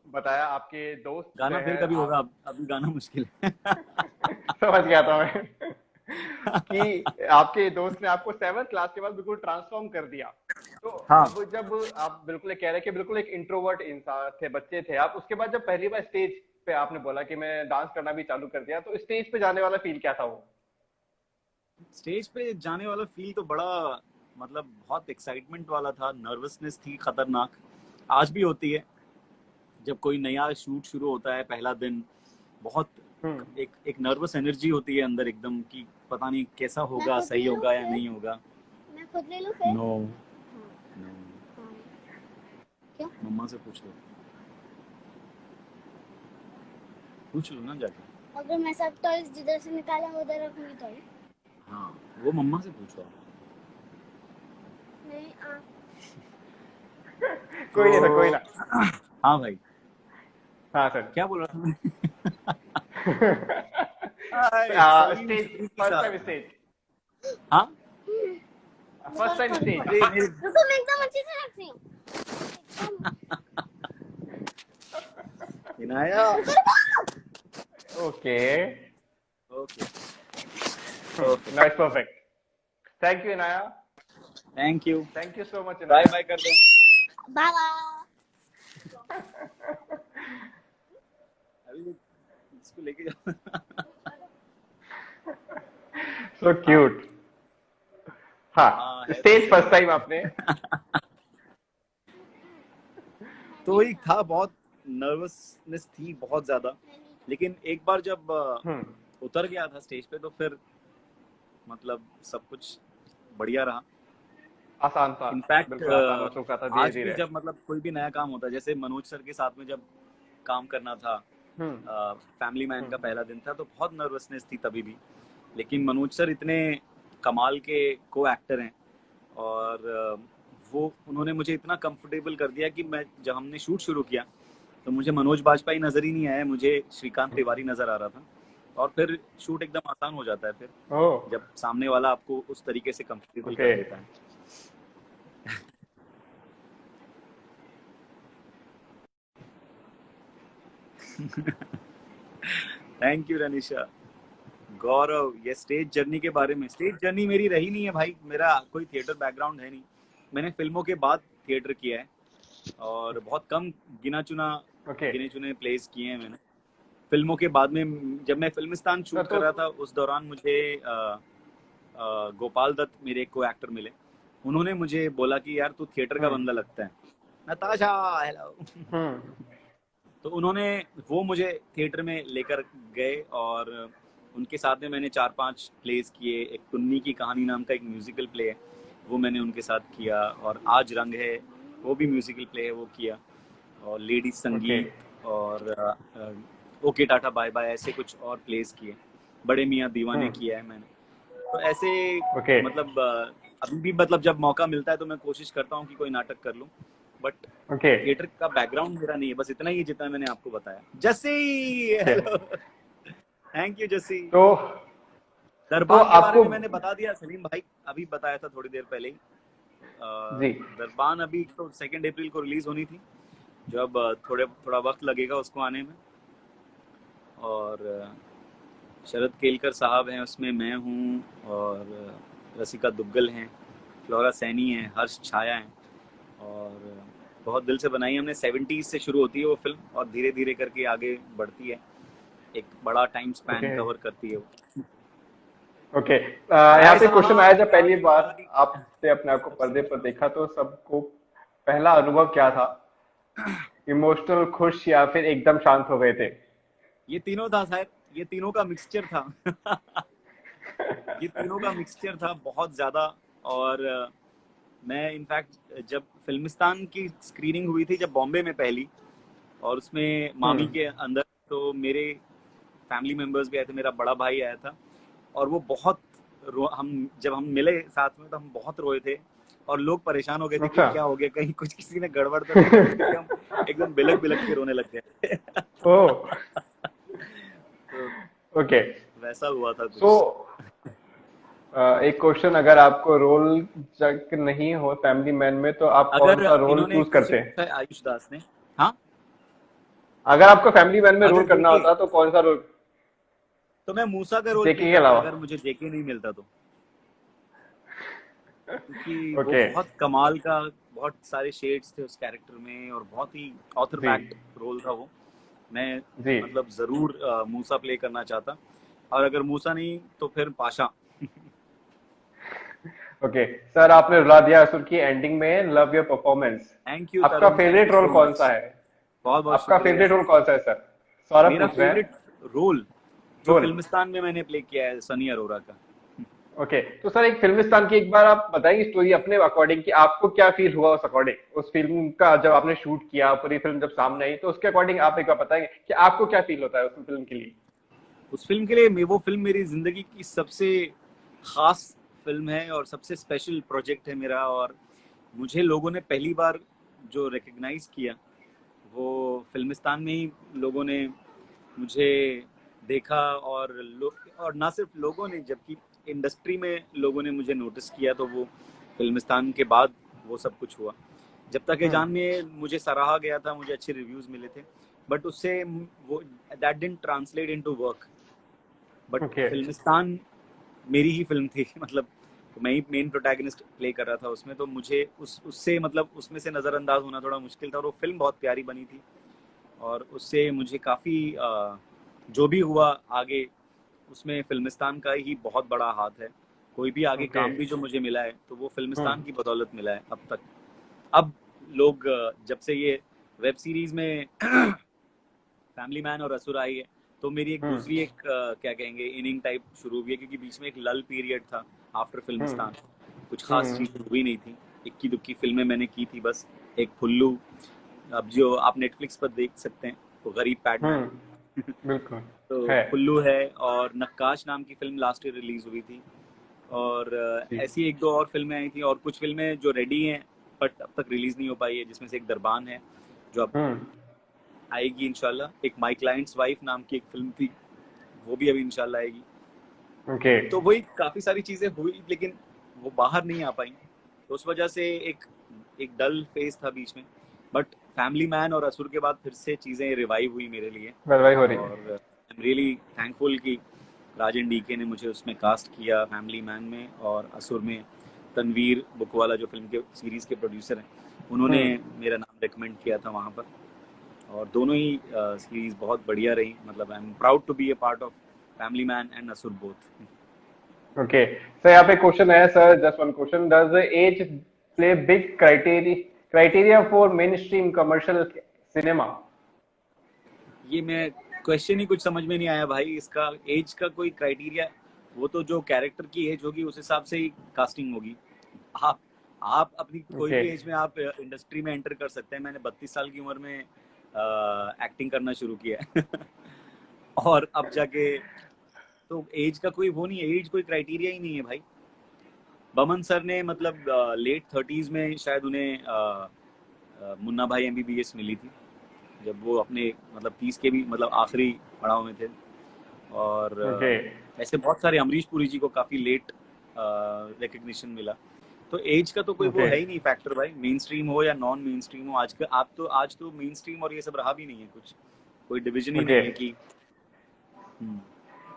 C: बताया आपके दोस्त
B: गाना फिर कभी होगा, अभी गाना मुश्किल है।
C: समझ गया था मैं कि आपके दोस्त ने आपको 7th क्लास के बाद बिल्कुल ट्रांसफॉर्म कर दिया। तो
B: हाँ।
C: अब जब आप बिल्कुल कह रहे कि बिल्कुल एक इंट्रोवर्ट इंसान थे, बच्चे थे आप, उसके बाद जब पहली बार स्टेज पे आपने बोला कि मैं डांस करना भी चालू कर दिया, तो स्टेज पे जाने वाला फील क्या था वो?
B: स्टेज पे जाने वाला फील तो बड़ा मतलब बहुत एक्साइटमेंट वाला था, नर्वसनेस थी खतरनाक, आज भी होती है जब कोई नया शूट शुरू होता है पहला दिन। बहुत एक नर्वस एनर्जी होती है अंदर एकदम कि पता नहीं कैसा होगा, सही होगा या नहीं होगा।
D: मैं खुद ले लूं फिर?
B: नो
D: क्यों?
B: मम्मा से पूछ लो ना जाके।
D: अगर मैं सब टॉयज जिधर से निकाला उधर रखूंगी तो
B: हाँ, वो मम्मा से पूछो।
D: नहीं
C: कोई ना कोई ना।
B: हाँ भाई,
C: हाँ सर।
B: क्या बोल रहा था मैं?
C: Stage first time stage.
B: हाँ,
C: फर्स्ट टाइम स्टेज।
D: रुको मैं एकदम अच्छे से रख रही हूँ।
B: Inaya.
C: Okay
B: okay,
C: nice perfect. Thank you Inaya.
B: Thank you
C: so much
B: bye
C: Inaya.
B: Bye कर दो।
D: Bye bye.
B: अभी इसको लेके जाओ।
C: So cute. हाँ,
B: हाँ, है तो
C: स्टेज
B: सही।
C: फर्स्ट टाइम आपने।
B: तो वही था, बहुत नर्वसनेस थी बहुत ज्यादा, लेकिन एक बार जब उतर गया था स्टेज पे तो फिर मतलब सब कुछ बढ़िया रहा।
C: आसान था,
B: इनफैक्ट
C: बिल्कुल आसान हो चुका था धीरे
B: आज भी
C: धीरे।
B: जब मतलब कोई भी नया काम होता है, जैसे मनोज सर के साथ में जब काम करना था, फैमिली मैन का पहला दिन था तो बहुत नर्वसनेस थी तभी भी, लेकिन मनोज सर इतने कमाल के को एक्टर हैं और वो उन्होंने मुझे इतना कंफर्टेबल कर दिया कि मैं जब हमने शूट शुरू किया तो मुझे मनोज बाजपेयी नजर ही नहीं आया, मुझे श्रीकांत तिवारी नजर आ रहा था और फिर शूट एकदम आसान हो जाता है फिर जब सामने वाला आपको उस तरीके से कंफर्टेबल कर देता है। Thank you रनिशा। गौरव, ये स्टेज जर्नी के बारे में, स्टेज जर्नी मेरी रही नहीं है भाई, मेरा कोई थिएटर बैकग्राउंड है नहीं। मैंने फिल्मों के बाद थिएटर किया है और बहुत कम गिने चुने प्लेस किए हैं मैंने। फिल्मों के बाद में जब मैं फिल्मिस्तान शूट कर रहा था उस दौरान मुझे गोपाल दत्त मेरे को एक्टर मिले, उन्होंने मुझे बोला कि यार तू थिएटर का बंदा लगता है, नताशा हेलो। तो उन्होंने वो मुझे थिएटर में लेकर गए और उनके साथ में मैंने 4-5 प्लेस किए। एक टुन्नी की कहानी नाम का एक म्यूजिकल प्ले है, वो मैंने उनके साथ किया, और आज रंग है वो भी म्यूजिकल प्ले है, वो किया, और लेडीज संगीत और ओके टाटा बाय बाय, ऐसे कुछ और प्लेस किए। बड़े मियाँ दीवाने किया है मैंने। तो ऐसे मतलब अभी भी मतलब जब मौका मिलता है तो मैं कोशिश करता हूँ कि कोई नाटक कर लूँ, बट थिएटर का बैकग्राउंड मेरा नहीं है, बस इतना ही जितना मैंने आपको बताया। Jassi hello, thank you Jassi. तो दरबान के बारे में मैंने बता दिया सलीम भाई, अभी बताया था थोड़ी देर पहले ही। दरबान अभी तो 2 अप्रैल को रिलीज होनी थी, जो अब थोड़ा वक्त लगेगा उसको आने में, और शरद केलकर साहब हैं उसमें, मैं हूँ, और रसिका दुग्गल हैं, फ्लोरा सैनी है, हर्ष छाया हैं, और बहुत दिल से बनाई हमने। 70s से शुरू होती है वो फिल्म और धीरे धीरे करके आगे बढ़ती है, एक बड़ा टाइम स्पैन कवर करती है वो।
C: यहाँ पे क्वेश्चन आया, जब पहली बार आपने अपने आप को पर्दे पर देखा तो सबको पहला अनुभव क्या था? इमोशनल, खुश, या फिर एकदम शांत हो गए थे?
B: ये तीनों था शायद, ये तीनों का मिक्सचर था। ये तीनों का मिक्सचर था बहुत ज्यादा। और मैं इनफैक्ट जब फिल्मिस्तान की स्क्रीनिंग हुई थी जब बॉम्बे में पहली, और उसमें मामी के अंदर तो मेरे फैमिली मेंबर्स भी आए थे, मेरा बड़ा भाई आया था, और वो बहुत जब हम मिले साथ में तो हम बहुत रोए थे और लोग परेशान हो गए थे कि क्या हो गया, कहीं कुछ किसी ने गड़बड़ तो नहीं कर दी, हम एकदम बिलक बिलक के रोने लग गए।
C: ओके,
B: वैसा हुआ था कुछ।
C: एक क्वेश्चन, अगर आपको रोल जग नहीं हो फैमिली मैन में तो आप कौन सा रोल चूज करते हैं?
B: आयुष दास ने, हाँ,
C: अगर आपको फैमिली मैन में रोल करना होता तो कौन सा रोल?
B: तो मैं मूसा का रोल प्ले करता अगर मुझे जेके नहीं मिलता तो, क्योंकि वो बहुत कमाल का, बहुत सारे शेड्स थे उस कैरेक्टर में और बहुत ही ऑथर बैक्ड रोल था वो। मैं मतलब जरूर मूसा प्ले करना चाहता, और अगर मूसा नहीं तो फिर पाशा।
C: सर, आपने रुला दिया असुर की एंडिंग में, love your performance.
B: Thank you.
C: आपका फेवरेट रोल कौन सा है?
B: बहुत
C: आपका फेवरेट रोल कौन सा है सर? सौरभ
B: मेरा फेवरेट रोल जो फिल्मिस्तान में मैंने प्ले किया है सनी अरोरा का।
C: ओके तो सर एक फिल्मिस्तान की एक बार आप बताएंगे स्टोरी अपने अकॉर्डिंग कि आपको क्या फील हुआ उस अकॉर्डिंग, उस फिल्म का जब आपने शूट किया, पूरी फिल्म जब सामने आई, तो उसके अकॉर्डिंग आप एक बार बताएंगे कि आपको क्या फील होता है उस फिल्म के लिए?
B: उस फिल्म के लिए वो फिल्म मेरी जिंदगी की सबसे खास फिल्म है और सबसे स्पेशल प्रोजेक्ट है मेरा। और मुझे लोगों ने पहली बार जो रिकग्नाइज किया वो फिल्मिस्तान में ही लोगों ने मुझे देखा। और ना सिर्फ लोगों ने, जबकि इंडस्ट्री में लोगों ने मुझे नोटिस किया, तो वो फिल्मिस्तान के बाद वो सब कुछ हुआ। जब तक ये जान में मुझे सराहा गया था, मुझे अच्छे रिव्यूज मिले थे, बट उससे वो that didn't translate into work. But Filmistaan मेरी ही फिल्म थी मतलब मैं ही मेन प्रोटैगनिस्ट प्ले कर रहा था उसमें, तो मुझे उससे मतलब उसमें से नज़रअंदाज होना थोड़ा मुश्किल था। और वो फिल्म बहुत प्यारी बनी थी और उससे मुझे काफ़ी जो भी हुआ आगे उसमें फिल्मिस्तान का ही बहुत बड़ा हाथ है। कोई भी आगे काम भी जो मुझे मिला है तो वो फिल्मिस्तान की बदौलत मिला है अब तक। अब लोग जब से ये वेब सीरीज में फैमिली मैन और असुर आई है, तो मेरी एक दूसरी एक क्या कहेंगे इनिंग टाइप शुरू हुई है, क्योंकि बीच में एक लल पीरियड था आफ्टर फिल्मिस्तान। कुछ खास चीज हुई नहीं थी, इक्की दुक्की फिल्में मैंने की थी बस। एक फुल्लू, अब जो आप नेटफ्लिक्स पर देख सकते हैं, वो गरीब पैडमैन
C: बिल्कुल
B: तो
C: है।
B: फुल्लू है, और नक्काश नाम की फिल्म लास्ट ईयर रिलीज हुई थी। और ऐसी एक दो और फिल्में आई थी, और कुछ फिल्में जो रेडी हैं बट अब तक रिलीज नहीं हो पाई है, जिसमें से एक दरबान है जो अब आएगी इंशाल्लाह। एक माय क्लाइंट्स वाइफ नाम की एक फिल्म थी, वो भी अभी इंशाल्लाह आएगी। तो वही काफी सारी चीजें हुई, लेकिन वो बाहर नहीं आ पाई, तो उस वजह से एक डल फेज था बीच में। बट फैमिली मैन और असुर के बाद फिर से चीजें रिवाइव हुई मेरे लिए,
C: हो रही है।
B: और आई एम रियली थैंकफुल कि राजन डीके ने मुझे उसमें कास्ट किया, फैमिली मैन में, और असुर में तनवीर बुकवाला जो फिल्म के सीरीज के प्रोड्यूसर हैं, उन्होंने मेरा नाम रिकमेंड किया था वहाँ पर। और दोनों ही सीरीज बहुत बढ़िया रही, मतलब I am proud to be a part of family man and Asur both.
C: Okay sir, यहाँ पे क्वेश्चन है sir, just one question, does age play big criteria for mainstream commercial cinema? ये
B: मैं क्वेश्चन ही कुछ समझ में नहीं आया भाई। इसका एज का कोई क्राइटेरिया, वो तो जो कैरेक्टर की एज होगी उस हिसाब से ही कास्टिंग होगी। आप अपनी कोई भी एज में आप इंडस्ट्री में एंटर कर सकते हैं। मैंने 32 साल की उम्र में एक्टिंग करना शुरू किया और अब जाके तो एज का कोई वो नहीं है, एज कोई क्राइटेरिया ही नहीं है भाई। बमन सर ने मतलब लेट 30s में शायद उन्हें मुन्ना भाई MBBS मिली थी, जब वो अपने मतलब 30 के भी मतलब आखिरी पड़ाव में थे। और ऐसे बहुत सारे, अमरीश पुरी जी को काफी लेट रिकग्निशन मिला। तो एज का तो कोई वो है ही नहीं फैक्टर भाई, मेन स्ट्रीम हो या नॉन मेन स्ट्रीम हो। आज तो मेन स्ट्रीम और ये सब रहा भी नहीं है, कुछ कोई डिवीजन ही नहीं है कि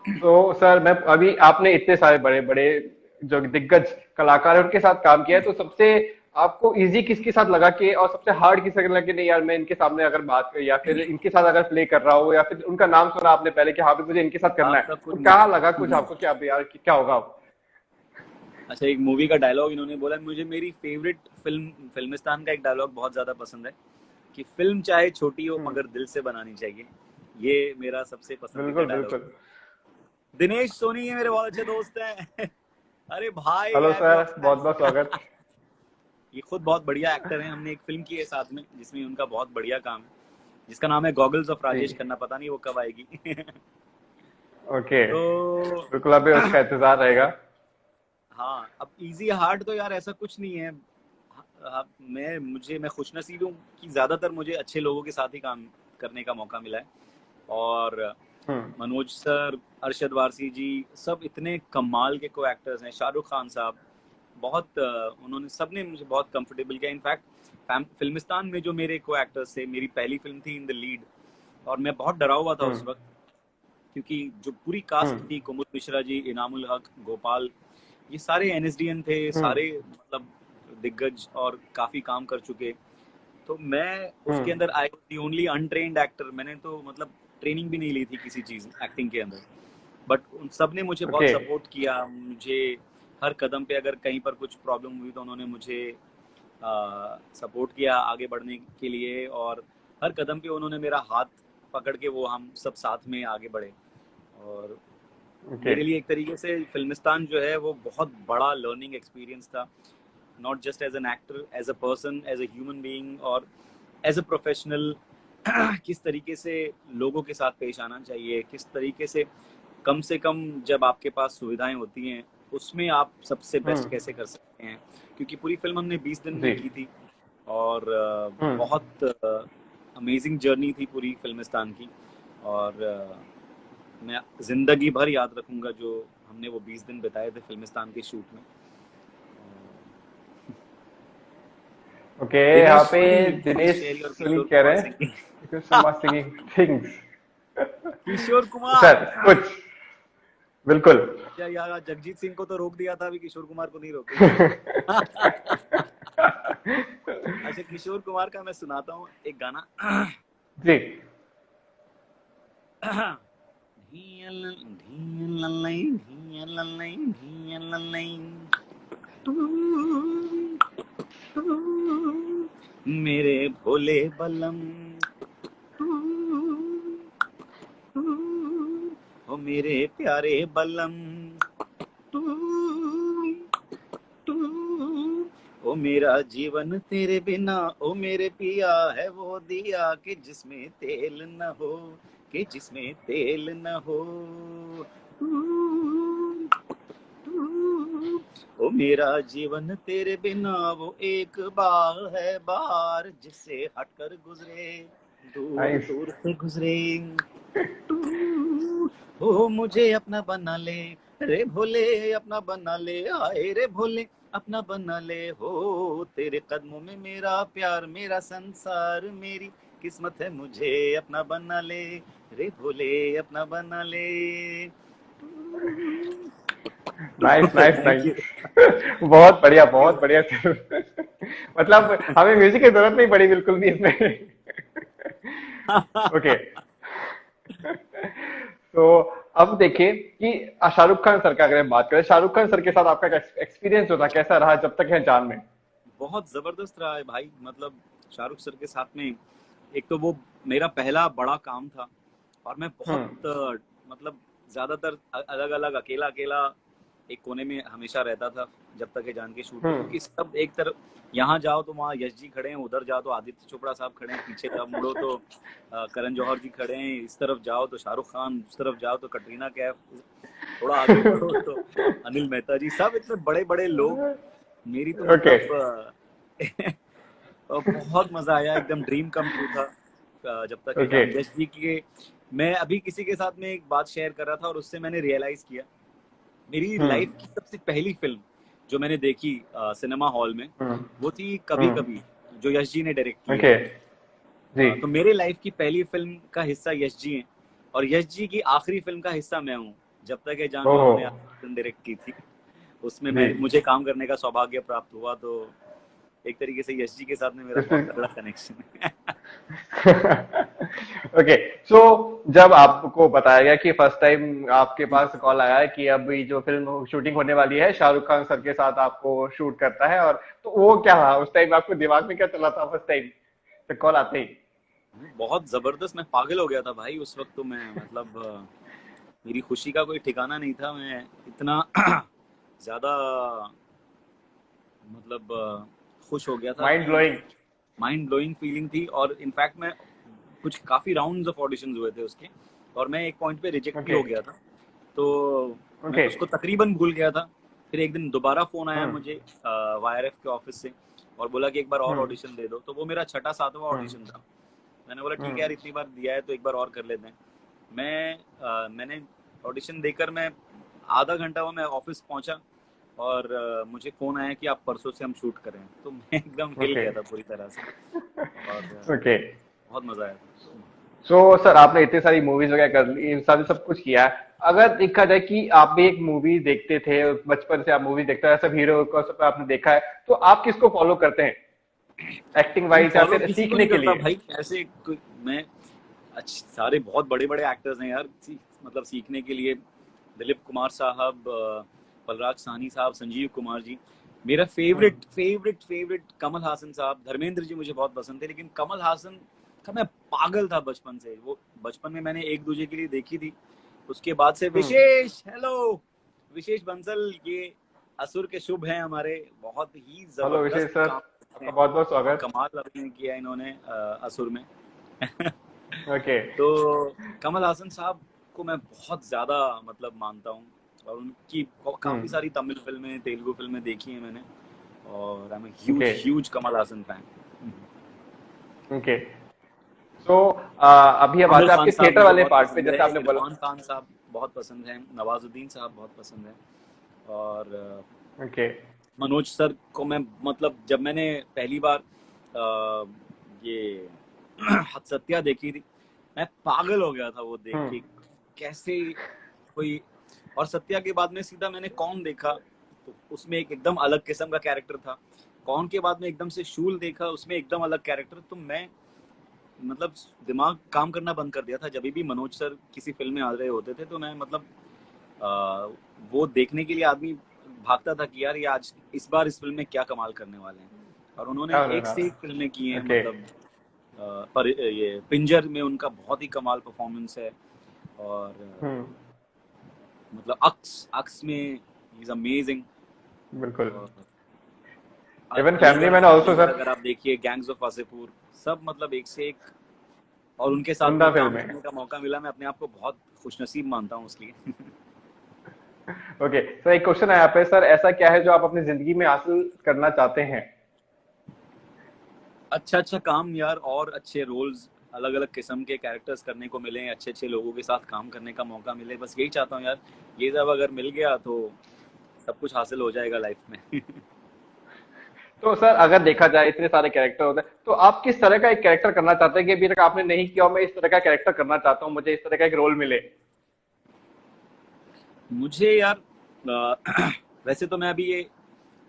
C: तो सर मैं अभी, आपने इतने सारे बड़े बड़े जो दिग्गज कलाकार है उनके साथ काम किया है, तो सबसे आपको इजी किसके साथ लगा कि, और सबसे हार्ड किसके लगा कि नहीं यार मैं इनके सामने अगर बात कर या फिर इनके साथ अगर प्ले कर रहा हूँ, या फिर उनका नाम सुना आपने पहले कि हाँ भी मुझे इनके साथ करना है, तो क्या लगा कुछ आपको कि अब यार क्या होगा?
B: अच्छा, एक मूवी का डायलॉग इन्होंने बोला, मुझे मेरी फेवरेट फिल्म फिल्मिस्तान का एक डायलॉग बहुत ज्यादा पसंद है कि फिल्म चाहे छोटी हो मगर दिल से बनानी चाहिए। ये मेरा सबसे पसंदीदा डायलॉग। दिनेश सोनी है मेरे बहुत अच्छे दोस्त हैं अरे भाई,
C: हेलो सर, बहुत बहुत स्वागत।
B: ये खुद बहुत बढ़िया एक्टर हैं। हमने एक फिल्म की है साथ में जिसमें उनका बहुत बढ़िया काम है, जिसका नाम है गॉगल्स ऑफ राजेश खन्ना। पता नहीं वो कब आएगी
C: ओके
B: तो
C: बिल्कुल, अभी उसका इंतजार रहेगा।
B: हाँ, अब इजी हार्ड तो यार ऐसा कुछ नहीं है। मैं खुशनसीब हूँ कि ज्यादातर मुझे अच्छे लोगों के साथ ही काम करने का मौका मिला है। और मनोज सर, अरशद वारसी जी, सब इतने कमाल के को एक्टर्स हैं। शाहरुख खान साहब, बहुत उन्होंने सबने मुझे बहुत कंफर्टेबल किया। इनफैक्ट फिल्मिस्तान में जो मेरे को एक्टर्स थे, मेरी पहली फिल्म थी इन द लीड, और मैं बहुत डरा हुआ था उस वक्त, क्योंकि जो पूरी कास्ट थी, कुमुद मिश्रा जी, इनामुल हक, गोपाल, ये सारे NSDN थे, सारे मतलब दिग्गज और काफी काम कर चुके। तो मैं उसके अंदर आई दी ओनली अनट्रेन्ड एक्टर। मैंने तो मतलब ट्रेनिंग भी नहीं ली थी किसी चीज एक्टिंग के अंदर, बट उन सब ने मुझे बहुत सपोर्ट किया। मुझे हर कदम पे अगर कहीं पर कुछ प्रॉब्लम हुई तो उन्होंने मुझे सपोर्ट किया आगे बढ़ने के लिए, और हर कदम पे उन्होंने मेरा हाथ पकड़ के वो हम सब साथ में आगे बढ़े। और मेरे लिए एक तरीके से फिल्मिस्तान जो है वो बहुत बड़ा लर्निंग एक्सपीरियंस था, not just as an actor, as a person, as a human being और एज अ प्रोफेशनल। किस तरीके से लोगों के साथ पेश आना चाहिए, किस तरीके से कम जब आपके पास सुविधाएं होती हैं उसमें आप सबसे बेस्ट कैसे कर सकते हैं, क्योंकि पूरी फिल्म हमने 20 दिन में की थी और बहुत अमेजिंग जर्नी थी पूरी फिल्मिस्तान की। और मैं जिंदगी भर याद रखूंगा जो हमने वो 20 दिन बिताए थे फिल्मिस्तान के शूट में।
C: ओके, यहाँ पे दिनेश सुनील कह रहे हैं
B: किशोर कुमार
C: सर कुछ बिल्कुल।
B: अच्छा यार, जगजीत सिंह को तो रोक दिया था, अभी किशोर कुमार को नहीं रोकेंगे। अच्छा, किशोर कुमार का मैं सुनाता हूँ एक गाना
C: जी।
B: मेरे भोले बलम ओ मेरे प्यारे बलम, ओ मेरा जीवन तेरे बिना, ओ मेरे पिया है वो दिया कि जिसमें तेल न हो, कि जिसमें तेल न हो। ओ मेरा जीवन तेरे बिना वो एक बार है बार, जिससे हटकर गुजरे दूर दूर से गुजरे। ओ मुझे अपना बना ले रे भोले, अपना बना ले, आए रे भोले अपना बना ले, हो तेरे कदमों में मेरा प्यार, मेरा संसार, मेरी किस्मत है, मुझे अपना बना ले रे भोले, अपना बना ले।
C: नाइस नाइस नाइस, बहुत बढ़िया बहुत बढ़िया। मतलब हमें म्यूजिक की जरूरत नहीं पड़ी बिल्कुल भी इसमें। ओके, तो अब देखिए कि शाहरुख खान सर का अगर बात करें, शाहरुख खान सर के साथ आपका एक्सपीरियंस जो था कैसा रहा जब तक है जान में?
B: बहुत जबरदस्त रहा है भाई, मतलब शाहरुख सर के साथ में एक तो वो मेरा पहला बड़ा काम था और मैं बहुत मतलब ज्यादातर अलग अलग अकेला अकेला एक कोने में हमेशा रहता था जब तक है जान के शूट में, क्योंकि सब एक तरफ यहाँ जाओ तो वहाँ यश जी खड़े हैं, उधर जाओ तो आदित्य चोपड़ा साहब खड़े हैं, पीछे जाओ मुड़ो तो करण जौहर जी खड़े हैं, इस तरफ जाओ तो शाहरुख खान, उस तरफ जाओ तो कटरीना कैफ, थोड़ा आगे बढ़ो तो अनिल मेहता जी, सब इतने बड़े बड़े लोग। मेरी तो मतलब बहुत मजा आया, एकदम ड्रीम कम ट्रू था जब तक है यश जी की। मैं अभी किसी के साथ में एक बात शेयर कर रहा था और उससे मैंने रियलाइज किया, मेरी लाइफ की सबसे पहली फिल्म जो मैंने देखी सिनेमा हॉल में वो थी कभी कभी, जो यश जी ने डायरेक्ट की है। तो मेरे लाइफ की पहली फिल्म का हिस्सा यश जी हैं और यश जी की आखिरी फिल्म का हिस्सा मैं हूँ, जब तक है जान जो हमने फिल्म डायरेक्ट की थी उसमें मुझे काम करने का सौभाग्य प्राप्त हुआ। तो एक तरीके से यश जी के साथ में मेरा बहुत बड़ा कनेक्शन है।
C: ओके, सो जब आपको बताया गया कि फर्स्ट टाइम आपके पास कॉल आया है कि अब ये जो फिल्म शूटिंग होने वाली है शाहरुख खान सर के साथ आपको शूट करता है, और तो वो क्या रहा उस टाइम, आपको दिमाग में क्या चला था फर्स्ट टाइम तो कॉल आते ही?
B: बहुत जबरदस्त, मैं पागल हो गया था भाई उस वक्त तो। मैं मतलब मेरी खुशी का कोई ठिकाना नहीं था, मैं इतना ज्यादा मतलब खुश हो गया था, माइंड ब्लोइंग फीलिंग थी। और इनफैक्ट मैं कुछ काफी राउंड्स ऑफ ऑडिशंस हुए थे उसके और मैं एक पॉइंट पे रिजेक्ट भी हो गया था, तो मैं उसको तकरीबन भूल गया था। फिर एक दिन दोबारा फोन आया मुझे वाईआरएफ के ऑफिस से और बोला कि एक बार और ऑडिशन दे दो, तो वो मेरा 6-7वां ऑडिशन था। मैंने बोला ठीक है यार, इतनी बार दिया है तो एक बार और कर लेते हैं। मैंने ऑडिशन देकर मैं आधा घंटा मैं ऑफिस पहुंचा और मुझे फोन आया कि आप परसों से हम शूट करें, तो मैं एकदम हिल गया था पूरी तरह से और बहुत मजा आया था।
C: सो सर आपने इतनी सारी मूवीज वगैरह कर ली, सब कुछ किया है, अगर देखा जाए कि आप भी एक मूवी देखते थे, बचपन से आप मूवी देखते हैं, सब हीरो को सब आपने देखा है, तो आप किसको फॉलो करते हैं एक्टिंग वाइज या फिर सीखने के लिए?
B: भाई ऐसे मैं सारे बहुत बड़े बड़े एक्टर्स हैं यार, मतलब सीखने के लिए दिलीप कुमार साहब, बलराज साहनी साहब, संजीव कुमार जी। मेरा फेवरेट कमल हासन साहब, धर्मेंद्र जी मुझे बहुत पसंद थे, लेकिन कमल हासन का मैं पागल था बचपन से। वो बचपन में मैंने एक दूजे के लिए देखी थी, उसके बाद से विशेष, हेलो विशेष बंसल, ये असुर के शुभ हैं हमारे, बहुत ही
C: हेलो विशेष
B: जबरदस्त
C: सर,
B: काम
C: आपका बहुत बहुत स्वागत।
B: कमाल अभिनय किया इन्होंने असुर में।
C: ओके।
B: तो कमल हासन साहब को मैं बहुत ज्यादा मतलब मानता हूँ, और उनकी काफी सारी तमिल फिल्में, तेलुगु फिल्में देखी हैं मैंने, और I am huge huge Kamal Haasan fan.
C: Okay, so अभी अब आते हैं आपके थिएटर वाले पार्ट पे, जैसे आपने बोला।
B: इरफान खान साहब बहुत पसंद है, नवाजुद्दीन साहब बहुत पसंद है, और
C: ओके
B: मनोज सर को मैं मतलब जब मैंने पहली बार ये हत्सत्या देखी थी, मैं पागल हो गया था वो देख के, कैसे कोई, और सत्या के बाद में सीधा मैंने कौन देखा, तो उसमें एक एकदम अलग किस्म का कैरेक्टर था। कौन के बाद में एकदम से शूल देखा, उसमें एकदम अलग कैरेक्टर। तो मैं मतलब दिमाग काम करना बंद कर दिया था जब भी मनोज सर किसी फिल्म में आ रहे होते थे, तो मैं मतलब वो देखने के लिए आदमी भागता था कि यार ये आज इस बार इस फिल्म में क्या कमाल करने वाले हैं। और उन्होंने एक से एक फिल्में की हैं, मतलब पर ये पिंजर में उनका बहुत ही कमाल परफॉर्मेंस है, और मतलब अक्स में ही इज अमेजिंग।
C: बिल्कुल। Even family man also sir,
B: अगर आप देखिए गैंग्स ऑफ वासेपुर, सब मतलब एक से एक, और उनके साथ में काम करने का मौका मिला, मैं अपने आप को बहुत खुशनसीब मानता हूँ उसके लिए।
C: ओके सर, एक क्वेश्चन है यहाँ पे सर, ऐसा क्या है जो आप अपनी जिंदगी में हासिल करना चाहते हैं?
B: अच्छा काम यार, और अच्छे रोल्स, अलग अलग किस्म के कैरेक्टर्स करने को मिले, अच्छे अच्छे लोगों के साथ काम करने का मौका मिले, बस यही चाहता हूँ यार। ये सब अगर मिल गया तो सब कुछ हासिल हो जाएगा लाइफ में।
C: तो सर अगर देखा जाए इतने सारे कैरेक्टर होते हैं, तो आप किस तरह का एक कैरेक्टर करना चाहते हैं कि अभी तक आपने नहीं किया, मैं इस तरह का कैरेक्टर करना चाहता हूँ, मुझे इस तरह का एक रोल मिले?
B: मुझे यार वैसे तो मैं अभी ये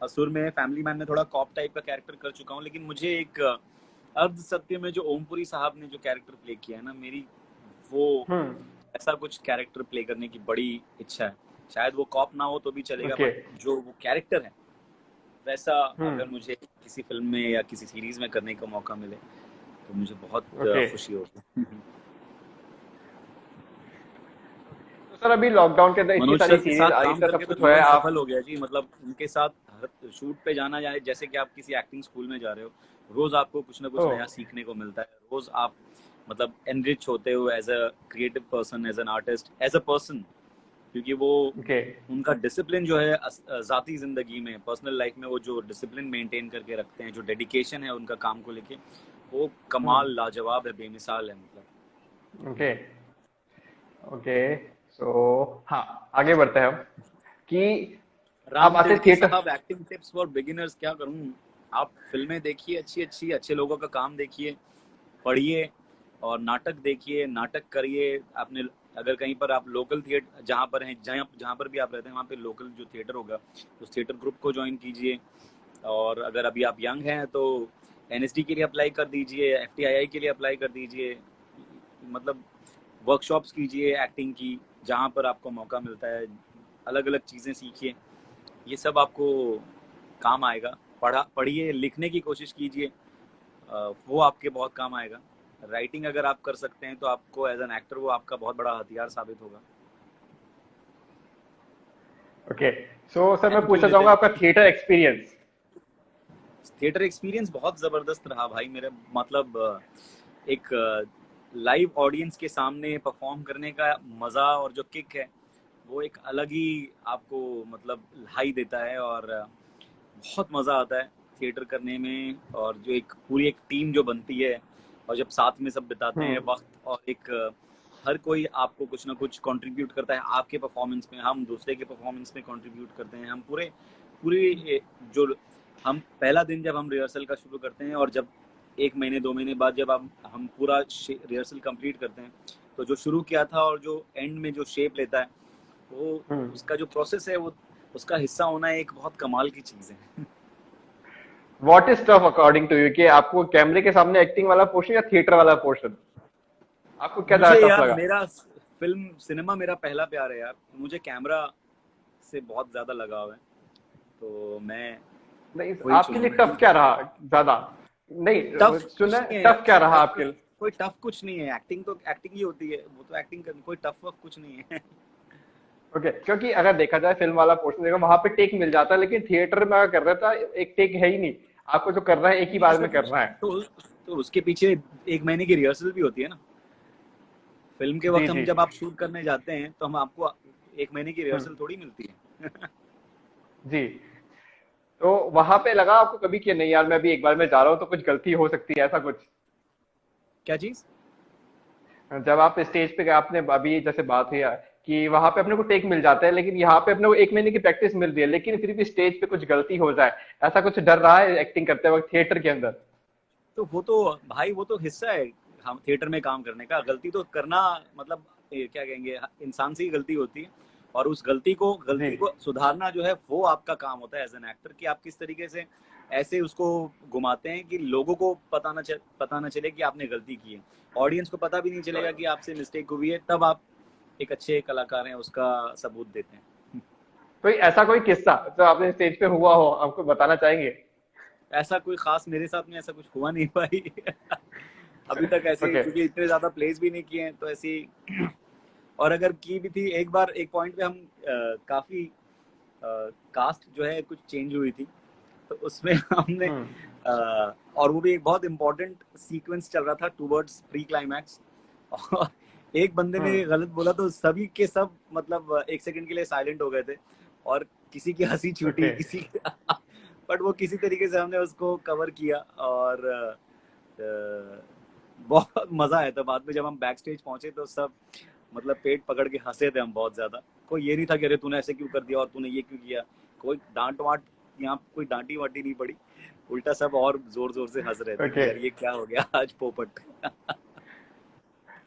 B: असुर में, फैमिली मैन में थोड़ा कॉप टाइप का कैरेक्टर कर चुका हूँ, लेकिन मुझे एक अर्ध सत्य में जो ओमपुरी साहब ने जो कैरेक्टर प्ले किया है ना, मेरी वो ऐसा कुछ कैरेक्टर प्ले करने की बड़ी इच्छा है। शायद वो कॉप ना हो तो भी चलेगा, बट जो वो कैरेक्टर है वैसा अगर मुझे किसी फिल्म में या किसी सीरीज में करने का मौका मिले तो मुझे बहुत खुशी होगी।
C: तो सर अभी लॉकडाउन के अंदर इतनी सारी सीरीज आई, सब कुछ हुआ है, आप
B: सफल हो गया जी, मतलब उनके साथ शूट पे जाना जाए, जैसे कि आप किसी एक्टिंग स्कूल में जा रहे हो, रोज आपको कुछ ना कुछ नया सीखने को मिलता है, रोज आप मतलब एनरिच होते हो as a creative person, as an artist, as a person, क्योंकि वो उनका डिसिप्लिन जो है जाती जिंदगी में, पर्सनल लाइफ में, वो जो डिसिप्लिन मेंटेन करके रखते हैं, जो डेडिकेशन है उनका काम को लेके, वो कमाल, लाजवाब है, बेमिसाल है मतलब।
C: ओके सो हाँ, आगे बढ़ते हैं हम कि
B: राम तिड़की साहब, एक्टिंग टिप्स फॉर बिगिनर्स, क्या करूं, आप फिल्में देखिए अच्छी अच्छी, अच्छे लोगों का काम देखिए, पढ़िए, और नाटक देखिए, नाटक करिए। आपने अगर कहीं पर आप लोकल थिएटर जहाँ पर हैं, जहाँ पर भी आप रहते हैं, वहाँ पे लोकल जो थिएटर होगा उस थिएटर ग्रुप को ज्वाइन कीजिए। और अगर अभी आप यंग हैं तो NSD के लिए अप्लाई कर दीजिए, FTII के लिए अप्लाई कर दीजिए, मतलब वर्कशॉप्स कीजिए एक्टिंग की, जहाँ पर आपको मौका मिलता है, अलग अलग चीज़ें सीखिए, ये सब आपको काम आएगा। पढ़िए, लिखने की कोशिश कीजिए, वो आपके बहुत काम आएगा। राइटिंग अगर आप कर सकते हैं तो आपको एज एन एक्टर वो आपका बहुत बड़ा हथियार साबित होगा।
C: ओके सो सर मैं पूछना चाहूंगा आपका थिएटर एक्सपीरियंस।
B: थिएटर एक्सपीरियंस बहुत जबरदस्त रहा भाई मेरे, मतलब एक लाइव ऑडियंस के सामने परफॉर्म करने का मजा और जो किक है वो एक अलग ही आपको मतलब हाई देता है, और बहुत मजा आता है थिएटर करने में। और जो एक पूरी एक टीम जो बनती है और जब साथ में सब बिताते हैं वक्त, और एक हर कोई आपको कुछ ना कुछ कंट्रीब्यूट करता है आपके परफॉर्मेंस में, हम दूसरे के परफॉर्मेंस में कंट्रीब्यूट करते हैं, हम पूरी जो हम पहला दिन जब हम रिहर्सल का शुरू करते हैं, और जब 1 महीने 2 महीने बाद जब हम पूरा रिहर्सल कंप्लीट करते हैं, तो जो शुरू किया था और जो एंड में जो शेप लेता है, वो उसका जो प्रोसेस है, वो उसका हिस्सा होना एक बहुत कमाल की चीज है।
C: What is tough according to you, कि आपको कैमरे के सामने एक्टिंग वाला पोर्शन या थिएटर वाला पोर्शन, आपको क्या ज्यादा टफ लगा?
B: मेरा फिल्म सिनेमा मेरा पहला प्यार है यार, मुझे कैमरा से बहुत ज्यादा लगाव है, तो मैं
C: नहीं आपके लिए टफ क्या रहा ज्यादा? नहीं सुना, टफ क्या रहा आपके लिए?
B: कोई टफ कुछ नहीं है, एक्टिंग तो एक्टिंग ही होती है, वो तो एक्टिंग करनी, कोई टफ वफ कुछ नहीं है।
C: ओके क्योंकि अगर देखा जाए फिल्म वाला पोर्शन देखो वहां पे टेक मिल जाता है, लेकिन थिएटर में अगर कर रहा था एक टेक है ही नहीं, आपको जो करना है एक ही
B: नहीं
C: बार
B: ऐसा
C: में
B: कुछ
C: करना है।
B: तो उसके पीछे 1 महीने की रिहर्सल भी होती है ना। फिल्म के
C: जी
B: वक्त हम
C: जी
B: जब
C: जी
B: आप शूट करने जाते हैं तो हम आपको 1 महीने की
C: हम्म,
B: रिहर्सल थोड़ी मिलती है।
C: जी। तो वहां पे लगा आपको कभी कि नहीं यार मैं अभी एक बार में जा रहा हूँ तो कुछ गलती हो सकती है, ऐसा कुछ?
B: क्या चीज?
C: जब आप स्टेज पे गए, आपने अभी जैसे बात हुई है कि वहां पे अपने को टेक मिल जाता है, लेकिन यहाँ पे अपने को एक महीने की प्रैक्टिस मिल रही है, लेकिन फिर भी स्टेज पे कुछ गलती हो जाए, ऐसा कुछ डर रहा है एक्टिंग करते वक्त थिएटर के अंदर?
B: तो वो तो भाई वो तो हिस्सा है हम थिएटर में काम करने का। गलती तो करना मतलब क्या कहेंगे, इंसान से ही गलती होती है, और उस
C: जी
B: गलती को सुधारना जो है वो आपका काम होता है एज एन एक्टर, कि आप किस तरीके से ऐसे उसको घुमाते हैं कि लोगों को पता ना चले कि आपने गलती की है, ऑडियंस को पता भी नहीं चलेगा कि आपसे मिस्टेक हुई है, तब आप एक अच्छे कलाकार हैं उसका सबूत देते हैं।
C: कोई ऐसा कोई किस्सा जो आपने स्टेज पे हुआ हो आपको बताना चाहेंगे?
B: ऐसा कोई खास मेरे साथ में ऐसा कुछ हुआ नहीं भाई। अभी तक ऐसे,
C: ओके
B: क्योंकि इतने ज्यादा प्लेस भी नहीं किए हैं तो ऐसी। और अगर की भी थी एक बार, एक पॉइंट पे हम काफी कास्ट जो है कुछ चेंज हुई थी, तो उसमें हमने
C: हम्म
B: और वो भी एक बहुत इंपॉर्टेंट सीक्वेंस चल रहा था टूवर्ड्स प्री क्लाइमैक्स, और एक बंदे ने
C: हम्म
B: गलत बोला तो सभी के सब मतलब 1 सेकंड के लिए साइलेंट हो गए थे, और किसी की हंसी छूटी,
C: ओके
B: किसी बट वो किसी तरीके से हमने उसको कवर किया, और बहुत मजा आया था बाद में जब हम बैक स्टेज पहुंचे तो सब मतलब पेट पकड़ के हंसे थे हम बहुत ज्यादा। कोई ये नहीं था कि अरे तूने ऐसे क्यों कर दिया और तूने ये क्यों किया, कोई डांट वाट, यहाँ कोई डांटी वाटी नहीं पड़ी, उल्टा सब और जोर जोर से हंस रहे थे कि
C: ओके
B: यार ये क्या हो गया आज पोपट।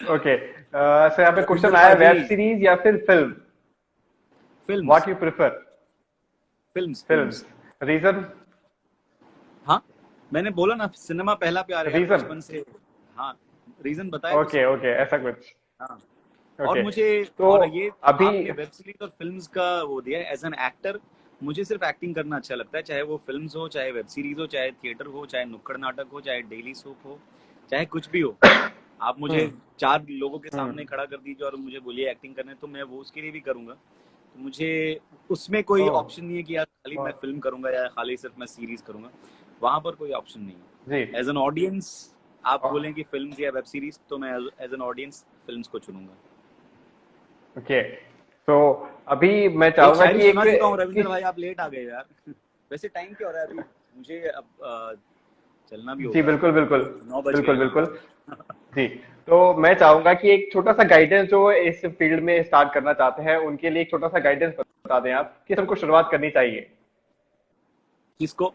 C: ओके सर यहाँ पे क्वेश्चन
B: रविंदर
C: आया, वेब
B: भाई,
C: सीरीज या फिर film?
B: Films
C: what you prefer?
B: Films films.
C: Films. Reason?
B: हाँ, मैंने बोला ना सिनेमा पहला प्यार है यार
C: रीजन?
B: बचपन से। हाँ, रीजन बताया तो
C: ओके
B: सब।
C: ओके ऐसा कुछ?
B: हाँ, और
C: ओके
B: मुझे,
C: तो
B: और ये
C: अभी
B: आपने वेब सीरीज और फिल्म्स का वो दिया है एज एन एक्टर, मुझे सिर्फ एक्टिंग करना अच्छा लगता है, चाहे वो फिल्म्स हो, चाहे वेब सीरीज हो, चाहे थिएटर हो, चाहे नुक्कड़ नाटक हो, चाहे डेली सोप हो, चाहे कुछ भी हो। आप मुझे
C: हम्म
B: 4 लोगों के
C: हम्म
B: सामने खड़ा कर दीजिए और मुझे बोलिए एक्टिंग करने, तो मैं वो उसके लिए भी करूंगा। तो मुझे उसमें कोई
C: ओह
B: ऑप्शन नहीं है कि यार खाली मैं
C: वाह,
B: फिल्म करूंगा या खाली सिर्फ मैं सीरीज करूंगा, वहां पर कोई ऑप्शन नहीं
C: जी
B: है। एज एन ऑडियंस आप
C: ओके
B: बोलें कि फिल्म्स या वेब सीरीज, तो मैं एज एन ऑडियंस फिल्म्स को चुनूंगा।
C: तो अभी मैं
B: एक
C: चाहूंगा
B: शायरी
C: कि
B: सुना चुका हूँ रविंद्र
C: किस
B: भाई, आप लेट आ गए यार। वैसे टाइम क्या हो रहा है अभी? मुझे अब चलना भी
C: जी
B: होगा,
C: बिल्कुल बिल्कुल
B: 9 बज गए।
C: बिल्कुल
B: हाँ,
C: बिल्कुल जी। तो मैं चाहूंगा कि एक छोटा सा गाइडेंस जो इस फील्ड में स्टार्ट करना चाहते हैं उनके लिए एक छोटा सा गाइडेंस बता दें आप, किस उनको शुरुआत करनी चाहिए?
B: किसको?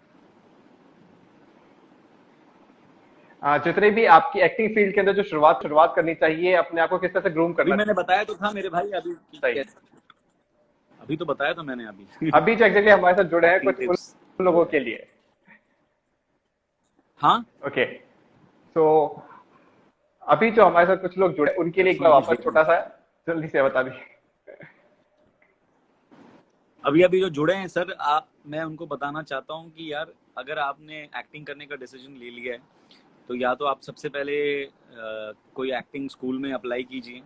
C: जितने भी आपकी एक्टिंग फील्ड के अंदर जो शुरुआत करनी चाहिए, अपने आप को किस तरह से ग्रूम
B: अभी
C: करना
B: मैंने बताया तो था मेरे भाई, अभी
C: चाहिए?
B: कैसे, अभी तो बताया था मैंने अभी।
C: अभी जो एग्जैक्टली हमारे साथ जुड़े हैं
B: एक्टिंग
C: कुछ
B: टिप्स।
C: उन लोगों के लिए।
B: हाँ,
C: ओके तो अभी जो हमारे साथ कुछ लोग जुड़े उनके लिए एक बार
B: सुन
C: वापस
B: लीजिए।
C: छोटा सा जल्दी से बता दीजिए।
B: अभी अभी जो जुड़े हैं सर, मैं उनको बताना चाहता हूँ कि यार अगर आपने एक्टिंग करने का डिसीजन ले लिया है तो या तो आप सबसे पहले कोई एक्टिंग स्कूल में अप्लाई कीजिए,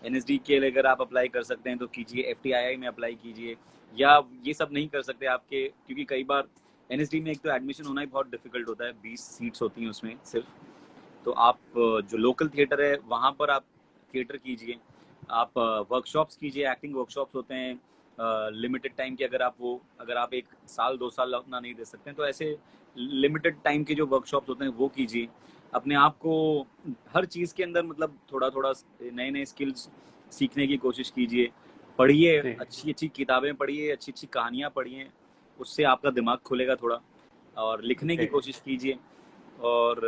B: एनएसडी के लिए अगर आप अप्लाई कर सकते हैं तो कीजिए, एफटीआईआई में अप्लाई कीजिए, या ये सब नहीं कर सकते आपके, क्योंकि कई बार एनएसडी में एक तो एडमिशन होना ही बहुत डिफिकल्ट होता है, 20 सीट्स होती हैं उसमें सिर्फ। तो आप जो लोकल थिएटर है वहाँ पर आप थिएटर कीजिए, आप वर्कशॉप्स कीजिए, एक्टिंग वर्कशॉप्स होते हैं लिमिटेड टाइम के, अगर आप 1 साल 2 साल अपना नहीं दे सकते हैं तो ऐसे लिमिटेड टाइम के जो वर्कशॉप्स होते हैं वो कीजिए। अपने आप को हर चीज़ के अंदर मतलब थोड़ा थोड़ा नए नए स्किल्स सीखने की कोशिश कीजिए, पढ़िए,
C: जी
B: अच्छी अच्छी किताबें पढ़िए, अच्छी अच्छी कहानियाँ पढ़िए, उससे आपका दिमाग खुलेगा थोड़ा, और लिखने
C: ओके
B: की कोशिश कीजिए, और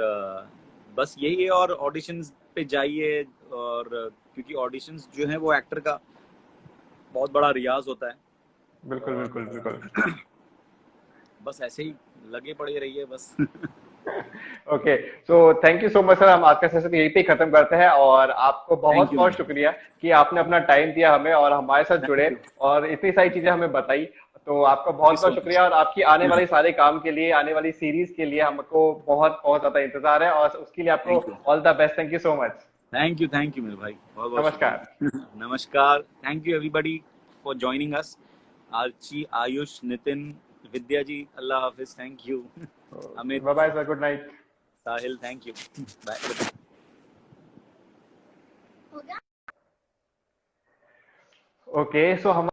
B: बस यही है। और ऑडिशंस पे जाइए, और क्योंकि ऑडिशंस जो है वो एक्टर का बहुत बड़ा रियाज होता है,
C: बिल्कुल बिल्कुल
B: और
C: बिल्कुल
B: बस ऐसे ही लगे पड़े रहिए बस।
C: Okay, so thank you so much sir. हम आज का सेशन यहीं पे ही खत्म करते हैं और आपको बहुत बहुत शुक्रिया कि आपने अपना टाइम दिया हमें और हमारे साथ जुड़े और इतनी सारी चीजें हमें बताई। तो आपका बहुत बहुत शुक्रिया और आपकी आने वाले सारे काम के लिए, आने वाली सीरीज के लिए हमको बहुत बहुत ज्यादा इंतजार है और उसके लिए आपको all the best. Thank you so much.
B: Thank you मेरे भाई, बहुत बहुत
C: नमस्कार।
B: नमस्कार। Thank you everybody for joining us. Archi, Ayush, Nitin, Vidya ji, अल्लाह हाफिज। Thank you. Amit,
C: bye bye sir, good night.
B: Sahil, thank you, bye.
C: Okay, so हम